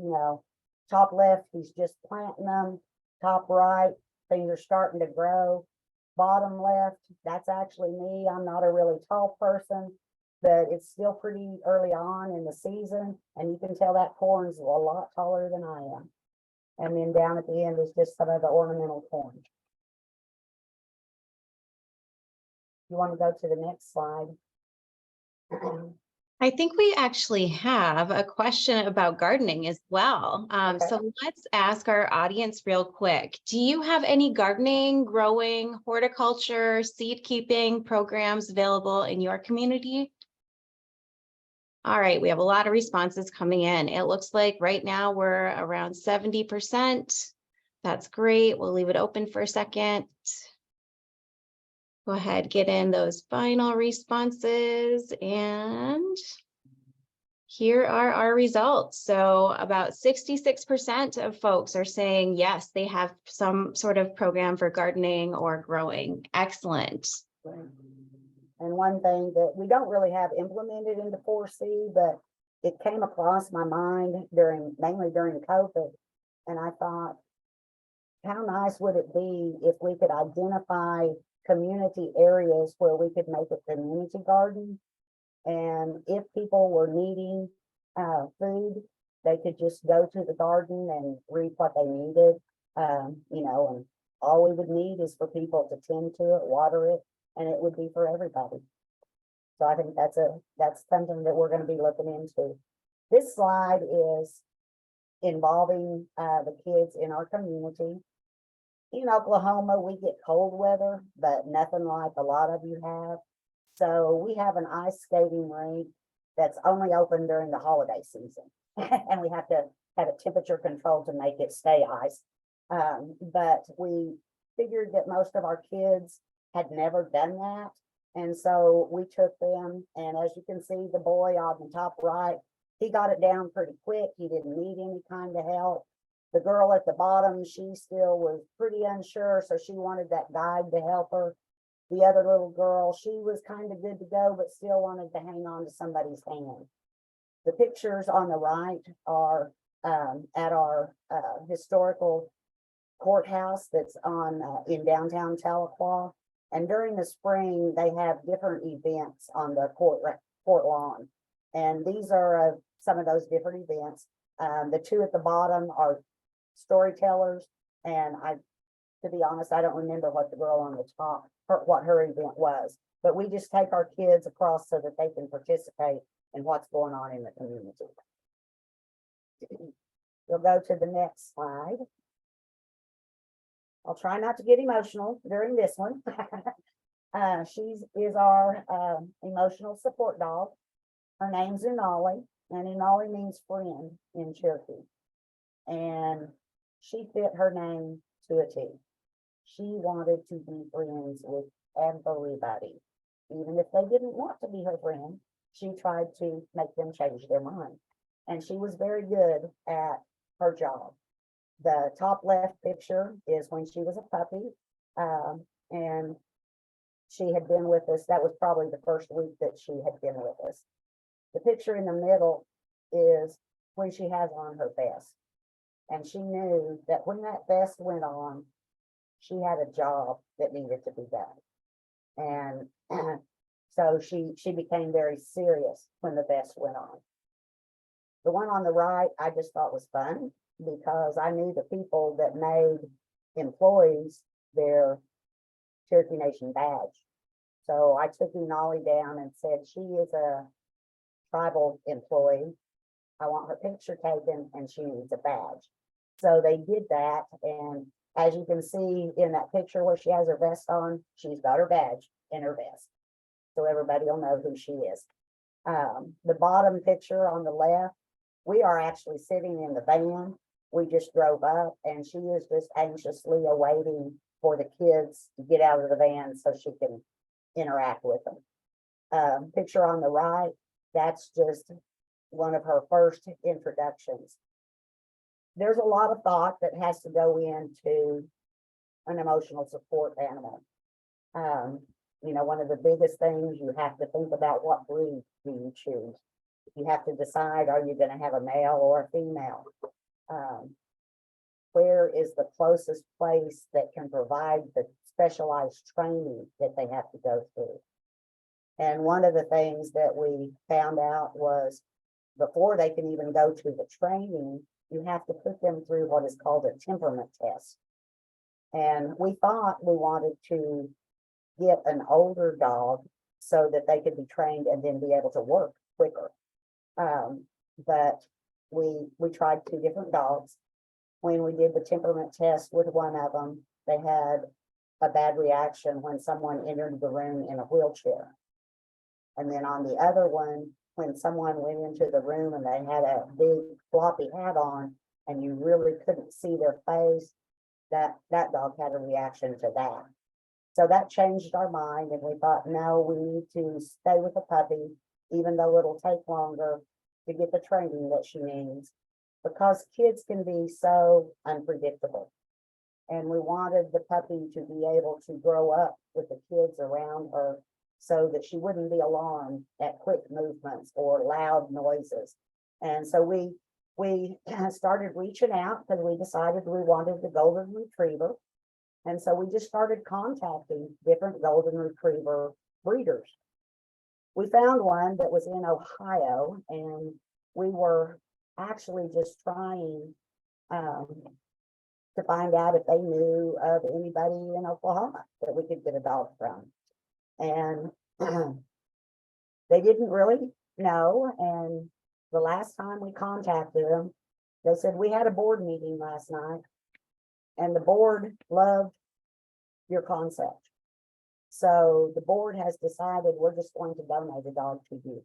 [SPEAKER 3] top left, he's just planting them. Top right, things are starting to grow. Bottom left, that's actually me. I'm not a really tall person, but it's still pretty early on in the season. And you can tell that corn's a lot taller than I am. And then down at the end is just some of the ornamental corn. You want to go to the next slide?
[SPEAKER 4] I think we actually have a question about gardening as well.
[SPEAKER 3] Okay.
[SPEAKER 4] So let's ask our audience real quick. Do you have any gardening, growing, horticulture, seed keeping programs available in your community? All right, we have a lot of responses coming in. It looks like right now we're around 70%. That's great. We'll leave it open for a second. Go ahead, get in those final responses, and here are our results. So about 66% of folks are saying yes, they have some sort of program for gardening or growing. Excellent.
[SPEAKER 3] And one thing that we don't really have implemented into 4C, but it came across my mind mainly during COVID. And I thought, how nice would it be if we could identify community areas where we could make a community garden? And if people were needing food, they could just go to the garden and reap what they needed. And all we would need is for people to tend to it, water it, and it would be for everybody. So I think that's something that we're going to be looking into. This slide is involving the kids in our community. In Oklahoma, we get cold weather, but nothing like a lot of you have. So we have an ice skating rink that's only open during the holiday season. And we have to have a temperature control to make it stay ice. But we figured that most of our kids had never done that. And so we took them, and as you can see, the boy on the top right, he got it down pretty quick. He didn't need any kind of help. The girl at the bottom, she still was pretty unsure, so she wanted that guide to help her. The other little girl, she was kind of good to go, but still wanted to hang on to somebody's hand. The pictures on the right are at our historical courthouse that's in downtown Tahlequah. And during the spring, they have different events on the court lawn. And these are some of those different events. The two at the bottom are storytellers. And to be honest, I don't remember what the girl on the top, what her event was. But we just take our kids across so that they can participate in what's going on in the community. We'll go to the next slide. I'll try not to get emotional during this one. She is our emotional support dog. Her name's Unali, and Unali means friend in Cherokee. And she fit her name to a T. She wanted to be friends with everybody. Even if they didn't want to be her friend, she tried to make them change their mind. And she was very good at her job. The top left picture is when she was a puppy. And she had been with us. That was probably the first week that she had been with us. The picture in the middle is when she has on her vest. And she knew that when that vest went on, she had a job that needed to be done. And so she became very serious when the vest went on. The one on the right, I just thought was fun because I knew the people that made employees their Cherokee Nation badge. So I took Unali down and said, she is a tribal employee. I want her picture taken and she needs a badge. So they did that. And as you can see in that picture where she has her vest on, she's got her badge in her vest. So everybody will know who she is. The bottom picture on the left, we are actually sitting in the van. We just drove up and she is just anxiously awaiting for the kids to get out of the van so she can interact with them. Picture on the right, that's just one of her first introductions. There's a lot of thought that has to go into an emotional support animal. You know, one of the biggest things, you have to think about what breed do you choose. You have to decide, are you going to have a male or a female? Where is the closest place that can provide the specialized training that they have to go through? And one of the things that we found out was before they can even go to the training, you have to put them through what is called a temperament test. And we thought we wanted to get an older dog so that they could be trained and then be able to work quicker. But we tried 2 different dogs. When we did the temperament test with one of them, they had a bad reaction when someone entered the room in a wheelchair. And then on the other one, when someone went into the room and they had a big floppy hat on and you really couldn't see their face, that dog had a reaction to that. So that changed our mind and we thought, no, we need to stay with the puppy, even though it'll take longer to get the training that she needs, because kids can be so unpredictable. And we wanted the puppy to be able to grow up with the kids around her so that she wouldn't be alarmed at quick movements or loud noises. And so we started reaching out because we decided we wanted the golden retriever. And so we just started contacting different golden retriever breeders. We found one that was in Ohio, and we were actually just trying to find out if they knew of anybody in Oklahoma that we could get a dog from. And they didn't really know. And the last time we contacted them, they said, we had a board meeting last night and the board loved your concept. So the board has decided we're just going to donate a dog to you.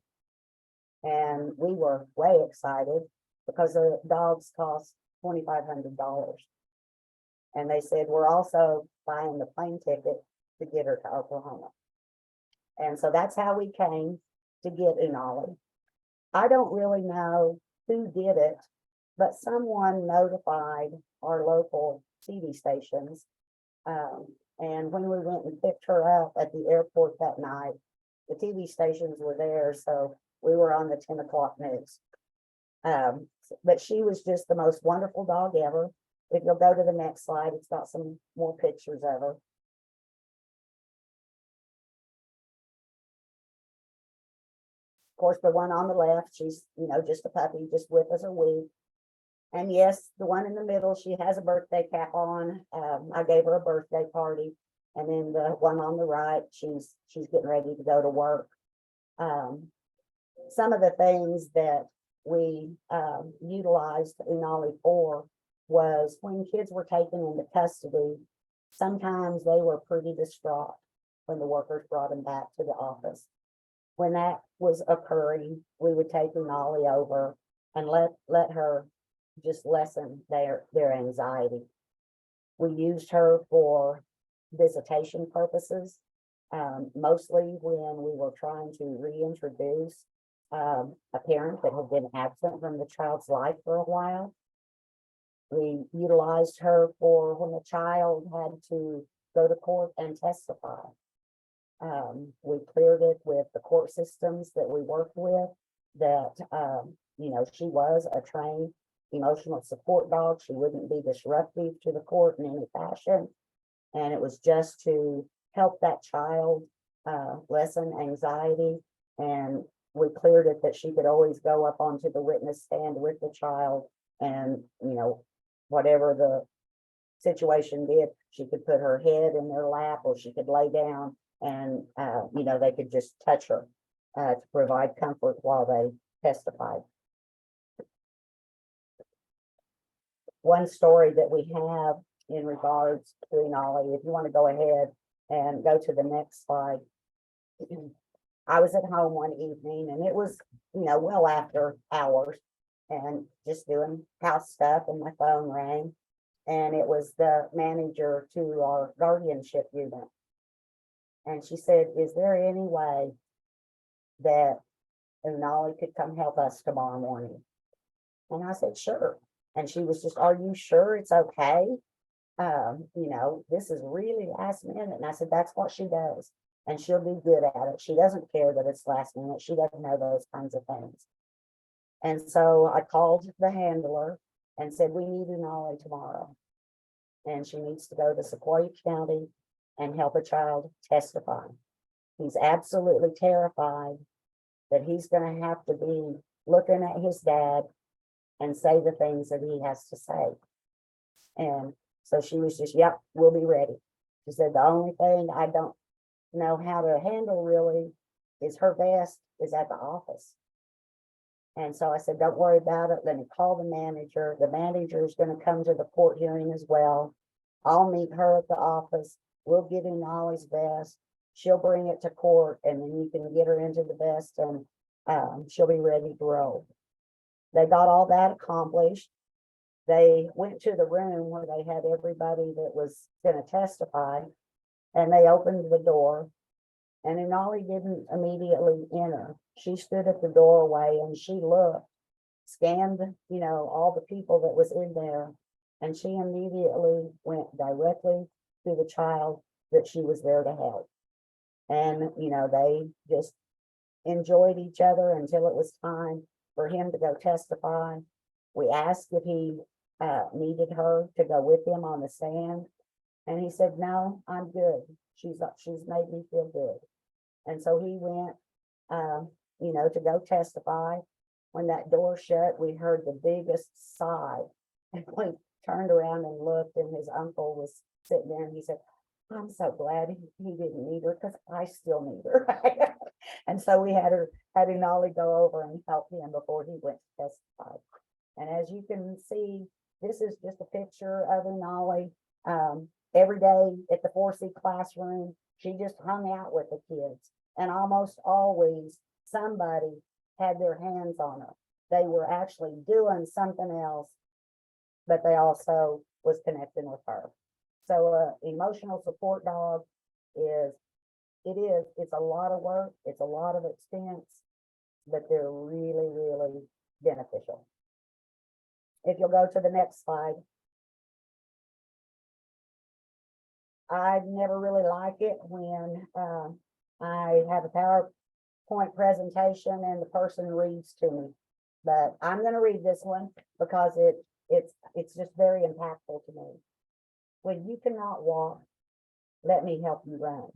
[SPEAKER 3] And we were way excited because the dogs cost $2,500. And they said, we're also buying the plane ticket to get her to Oklahoma. And so that's how we came to get Unali. I don't really know who did it, but someone notified our local TV stations. And when we went and picked her up at the airport that night, the TV stations were there, so we were on the 10 o'clock news. But she was just the most wonderful dog ever. If you'll go to the next slide, it's got some more pictures of her. Of course, the one on the left, she's, you know, just a puppy, just with us a week. And yes, the one in the middle, she has a birthday cap on. I gave her a birthday party. And then the one on the right, she's getting ready to go to work. Some of the things that we utilized Unali for was when kids were taken into custody, sometimes they were pretty distraught when the workers brought them back to the office. When that was occurring, we would take Unali over and let her just lessen their anxiety. We used her for visitation purposes, mostly when we were trying to reintroduce a parent that had been absent from the child's life for a while. We utilized her for when the child had to go to court and testify. We cleared it with the court systems that we worked with, that, she was a trained emotional support dog. She wouldn't be disruptive to the court in any fashion. And it was just to help that child lessen anxiety. And we cleared it that she could always go up onto the witness stand with the child, and, whatever the situation did, she could put her head in their lap, or she could lay down, and, they could just touch her to provide comfort while they testified. One story that we have in regards to Unali, if you want to go ahead and go to the next slide. I was at home one evening, and it was, well after hours, and just doing house stuff, and my phone rang, and it was the manager to our guardianship unit. And she said, "Is there any way that Unali could come help us tomorrow morning?" And I said, "Sure." And she was just, "Are you sure it's okay? This is really last minute." And I said, "That's what she does. And she'll be good at it. She doesn't care that it's last minute. She doesn't know those kinds of things." And so I called the handler and said, "We need Unali tomorrow. And she needs to go to Sequoia County and help a child testify. He's absolutely terrified that he's going to have to be looking at his dad and say the things that he has to say." And so she was just, "Yep, we'll be ready." She said, "The only thing I don't know how to handle really is her vest is at the office." And so I said, "Don't worry about it. Let me call the manager. The manager is going to come to the court hearing as well. I'll meet her at the office. We'll get Unali's vest. She'll bring it to court, and then you can get her into the vest, and she'll be ready to roll." They got all that accomplished. They went to the room where they had everybody that was going to testify, and they opened the door, and Unali didn't immediately enter. She stood at the doorway, and she looked, scanned, all the people that was in there, and she immediately went directly to the child that she was there to help. And, they just enjoyed each other until it was time for him to go testify. We asked if he needed her to go with him on the stand, and he said, "No, I'm good. She's made me feel good." And so he went, to go testify. When that door shut, we heard the biggest sigh, and we turned around and looked, and his uncle was sitting there, and he said, "I'm so glad he didn't need her, because I still need her." And so we had Unali go over and help him before he went to testify. And as you can see, this is just a picture of Unali. Every day at the 4C classroom, she just hung out with the kids, and almost always somebody had their hands on her. They were actually doing something else, but they also was connecting with her. So emotional support dog it's a lot of work, it's a lot of expense, but they're really, really beneficial. If you'll go to the next slide. I never really like it when I have a PowerPoint presentation and the person reads to me, but I'm going to read this one because it's just very impactful to me. When you cannot walk, let me help you run.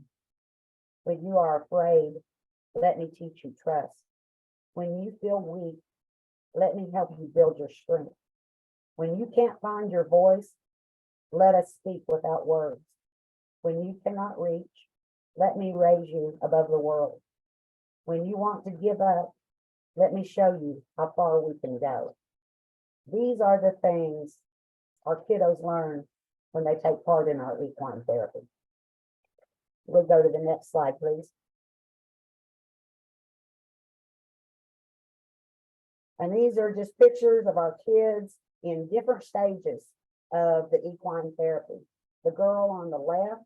[SPEAKER 3] When you are afraid, let me teach you trust. When you feel weak, let me help you build your strength. When you can't find your voice, let us speak without words. When you cannot reach, let me raise you above the world. When you want to give up, let me show you how far we can go. These are the things our kiddos learn when they take part in our equine therapy. We'll go to the next slide, please. And these are just pictures of our kids in different stages of the equine therapy. The girl on the left,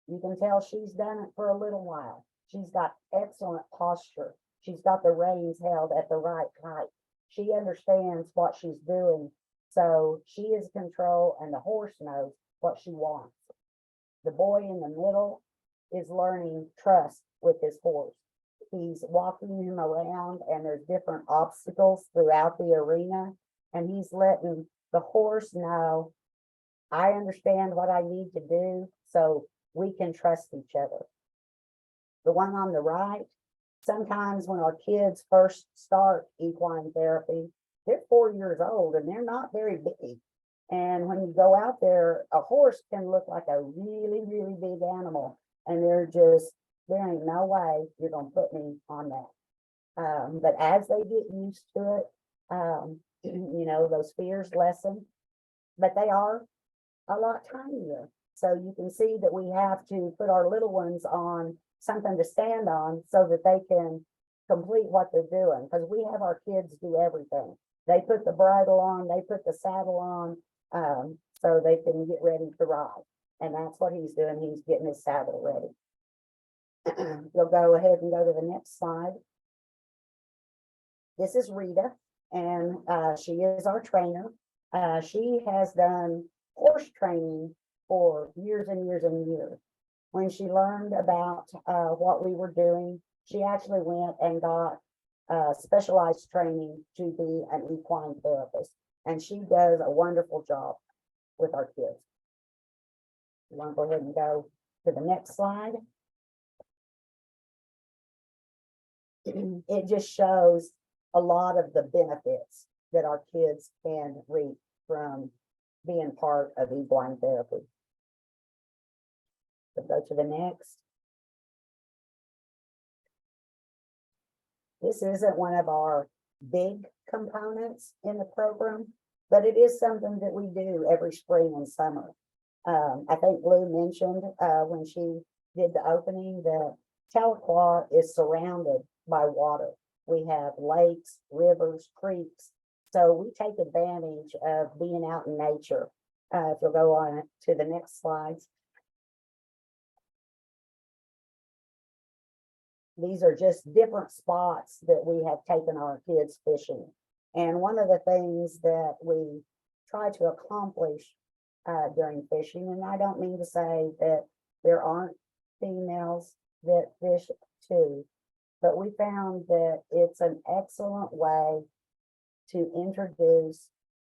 [SPEAKER 3] you can tell she's done it for a little while. She's got excellent posture. She's got the reins held at the right height. She understands what she's doing. So she is in control and the horse knows what she wants. The boy in the middle is learning trust with his horse. He's walking him around and there's different obstacles throughout the arena. And he's letting the horse know, I understand what I need to do, so we can trust each other. The one on the right, sometimes when our kids first start equine therapy, they're 4 years old and they're not very big. And when you go out there, a horse can look like a really, really big animal. And there ain't no way you're gonna put me on that. But as they get used to it, you know, those fears lessen, but they are a lot tinier. So you can see that we have to put our little ones on something to stand on so that they can complete what they're doing. Because we have our kids do everything. They put the bridle on, they put the saddle on, so they can get ready to ride. And that's what he's doing. He's getting his saddle ready. You'll go ahead and go to the next slide. This is Rita, and she is our trainer. She has done horse training for years and years and years. When she learned about what we were doing, she actually went and got specialized training to be an equine therapist. And she does a wonderful job with our kids. You want to go ahead and go to the next slide? It just shows a lot of the benefits that our kids can reap from being part of equine therapy. So go to the next. This isn't one of our big components in the program, but it is something that we do every spring and summer. I think Lou mentioned when she did the opening that Tahlequah is surrounded by water. We have lakes, rivers, creeks. So we take advantage of being out in nature. If you'll go on to the next slides. These are just different spots that we have taken our kids fishing. And one of the things that we try to accomplish during fishing, and I don't mean to say that there aren't females that fish too, but we found that it's an excellent way to introduce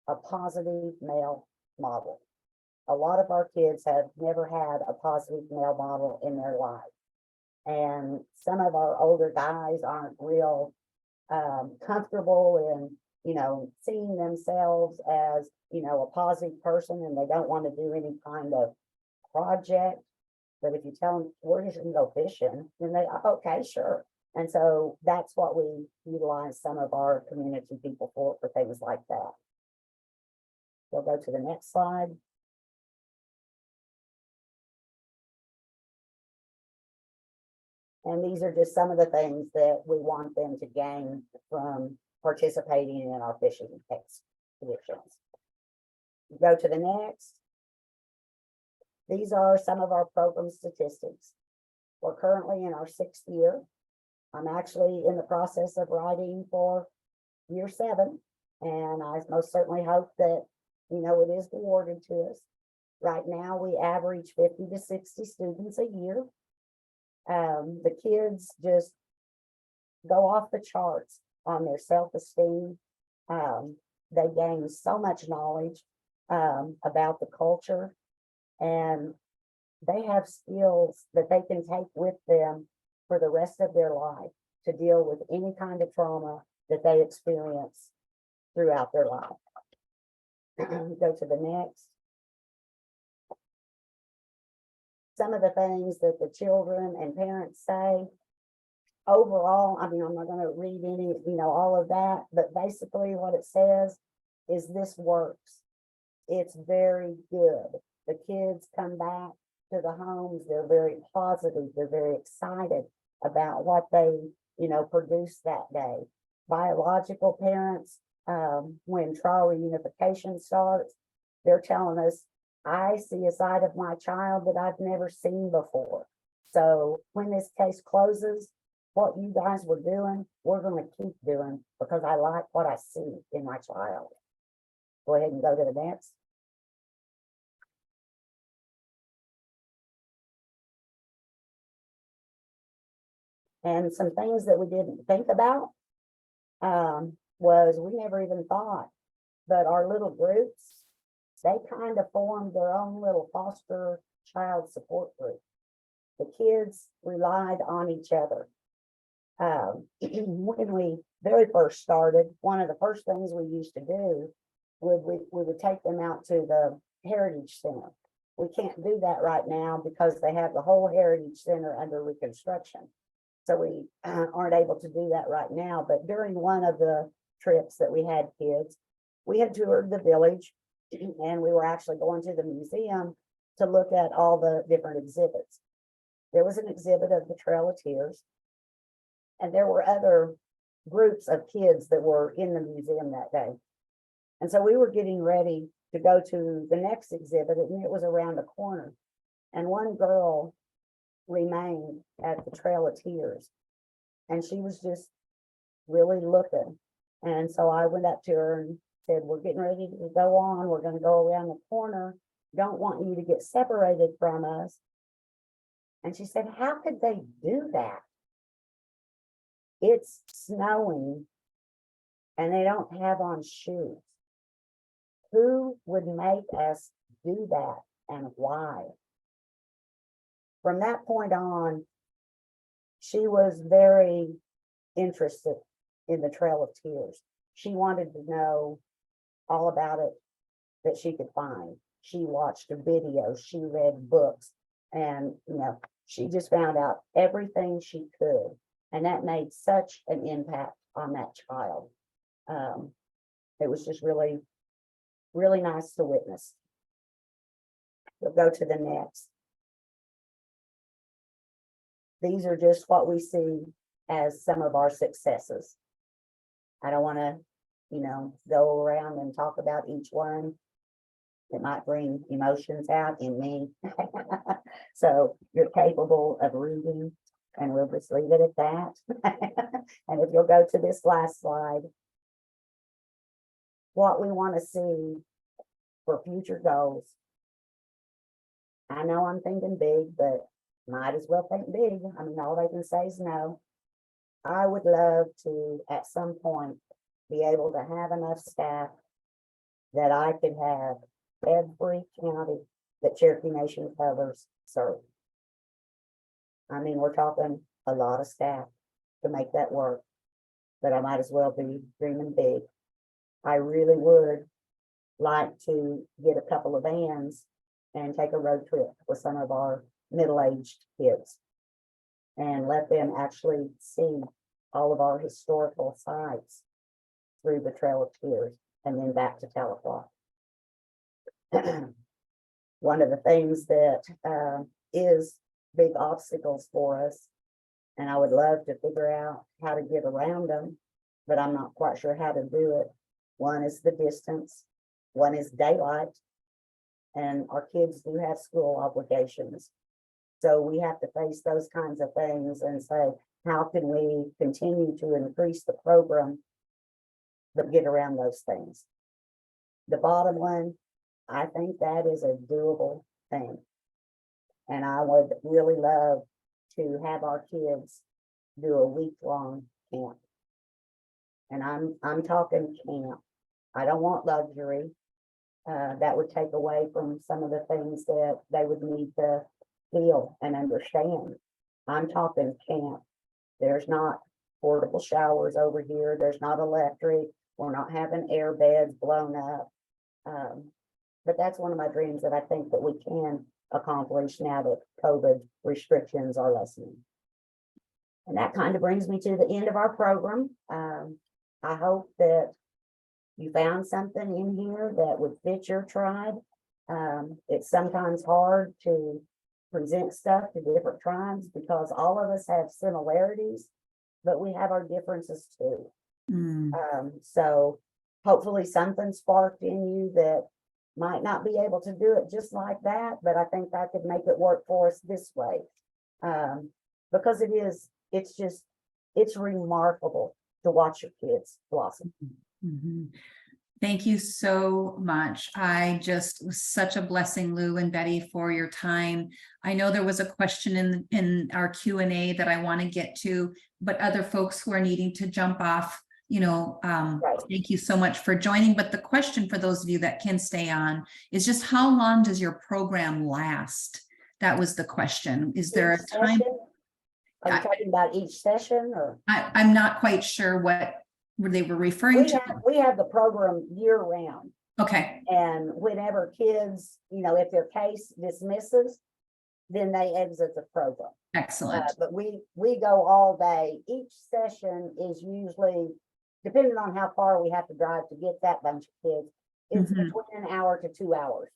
[SPEAKER 3] a positive male model. A lot of our kids have never had a positive male model in their life. And some of our older guys aren't real comfortable in, you know, seeing themselves as, you know, a positive person, and they don't want to do any kind of project. But if you tell them, we're just gonna go fishing, then they, okay, sure. And so that's what we utilize some of our community people for things like that. We'll go to the next slide. And these are just some of the things that we want them to gain from participating in our fishing expeditions. Go to the next. These are some of our program statistics. We're currently in our 6th year. I'm actually in the process of writing for year 7, and I most certainly hope that, you know, it is awarded to us. Right now, we average 50 to 60 students a year. The kids just go off the charts on their self-esteem. They gain so much knowledge about the culture, and they have skills that they can take with them for the rest of their life to deal with any kind of trauma that they experience throughout their life. Go to the next. Some of the things that the children and parents say. Overall, I mean, I'm not going to read any, you know, all of that, but basically what it says is this works. it's very good. The kids come back to the homes, they're very positive, they're very excited about what they, produced that day. Biological parents, when trial reunification starts, they're telling us, I see a side of my child that I've never seen before. So when this case closes, what you guys were doing, we're going to keep doing because I like what I see in my child. Go ahead and go to the next. And some things that we didn't think about was we never even thought, but our little groups, they kind of formed their own little foster child support group. The kids relied on each other. When we very first started, one of the first things we used to do we would take them out to the Heritage Center. We can't do that right now because they have the whole Heritage Center under reconstruction. So we aren't able to do that right now. But during one of the trips that we had kids, we had toured the village and we were actually going to the museum to look at all the different exhibits. There was an exhibit of the Trail of Tears, and there were other groups of kids that were in the museum that day. And so we were getting ready to go to the next exhibit, and it was around the corner. And one girl remained at the Trail of Tears, and she was just really looking. And so I went up to her and said, we're getting ready to go on. We're going to go around the corner. Don't want you to get separated from us. And she said, how could they do that? It's snowing and they don't have on shoes. Who would make us do that and why? From that point on, she was very interested in the Trail of Tears. She wanted to know all about it that she could find. She watched a video, she read books, and she just found out everything she could. And that made such an impact on that child. It was just really, really nice to witness. We'll go to the next. These are just what we see as some of our successes. I don't want to, go around and talk about each one. It might bring emotions out in me. So you're capable of reading, and we'll just leave it at that. And if you'll go to this last slide, what we want to see for future goals. I know I'm thinking big, but might as well think big. I mean, all they can say is no. I would love to, at some point, be able to have enough staff that I could have every county that Cherokee Nation covers served. I mean, we're talking a lot of staff to make that work, but I might as well be dreaming big. I really would like to get a couple of vans and take a road trip with some of our middle-aged kids and let them actually see all of our historical sites through the Trail of Tears and then back to Tahlequah. One of the things that is big obstacles for us, and I would love to figure out how to get around them, but I'm not quite sure how to do it. One is the distance, one is daylight, and our kids do have school obligations. So we have to face those kinds of things and say, how can we continue to increase the program, but get around those things? The bottom one, I think that is a doable thing. And I would really love to have our kids do a week-long camp. And I'm talking camp. I don't want luxury. That would take away from some of the things that they would need to feel and understand. I'm talking camp. There's not portable showers over here. There's not electric. We're not having air beds blown up. But that's one of my dreams that I think that we can accomplish now that COVID restrictions are lessening. And that kind of brings me to the end of our program. I hope that you found something in here that would fit your tribe. It's sometimes hard to present stuff to different tribes because all of us have similarities, but we have our differences too.
[SPEAKER 1] Mm,
[SPEAKER 3] So hopefully something sparked in you that might not be able to do it just like that, but I think I could make it work for us this way. Because it's remarkable to watch your kids blossom.
[SPEAKER 1] mhm. Thank you so much. It was such a blessing, Lou and Betty, for your time. I know there was a question in our Q&A that I want to get to, but other folks who are needing to jump off,
[SPEAKER 3] Right.
[SPEAKER 1] thank you so much for joining. But the question for those of you that can stay on is just how long does your program last? That was the question. Is there a
[SPEAKER 3] Each
[SPEAKER 1] time?
[SPEAKER 3] session? Are you talking about each session or?
[SPEAKER 1] I'm not quite sure what they were referring to.
[SPEAKER 3] We have the program year round.
[SPEAKER 1] Okay,
[SPEAKER 3] And whenever kids, if their case dismisses, then they exit the program.
[SPEAKER 1] excellent.
[SPEAKER 3] But we go all day. Each session is usually, depending on how far we have to drive to get that bunch of kids, it's
[SPEAKER 1] Mhm.
[SPEAKER 3] between an hour to 2 hours.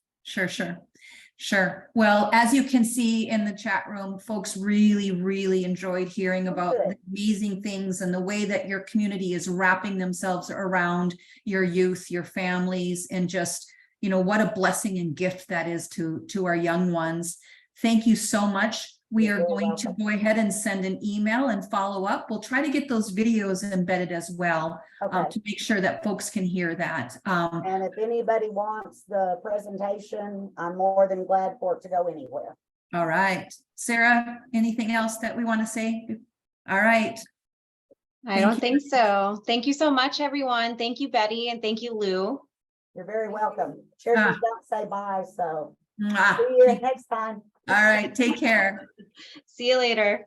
[SPEAKER 1] Sure. Well, as you can see in the chat room, folks really enjoyed hearing about
[SPEAKER 3] Good.
[SPEAKER 1] the amazing things and the way that your community is wrapping themselves around your youth, your families, and just, what a blessing and gift that is to our young ones. Thank you so much. We
[SPEAKER 3] You're
[SPEAKER 1] are
[SPEAKER 3] very
[SPEAKER 1] going to
[SPEAKER 3] welcome.
[SPEAKER 1] go ahead and send an email and follow up. We'll try to get those videos embedded as well,
[SPEAKER 3] Okay.
[SPEAKER 1] to make sure that folks can hear that.
[SPEAKER 3] And if anybody wants the presentation, I'm more than glad for it to go anywhere.
[SPEAKER 1] All right, Sarah, anything else that we want to say? All right.
[SPEAKER 4] I don't think so. Thank you so much, everyone. Thank you, Betty, and thank you, Lou.
[SPEAKER 3] You're very welcome. Cherokees don't say bye, so
[SPEAKER 1] Mwah.
[SPEAKER 3] see you next time.
[SPEAKER 1] All right, take care.
[SPEAKER 4] See you later.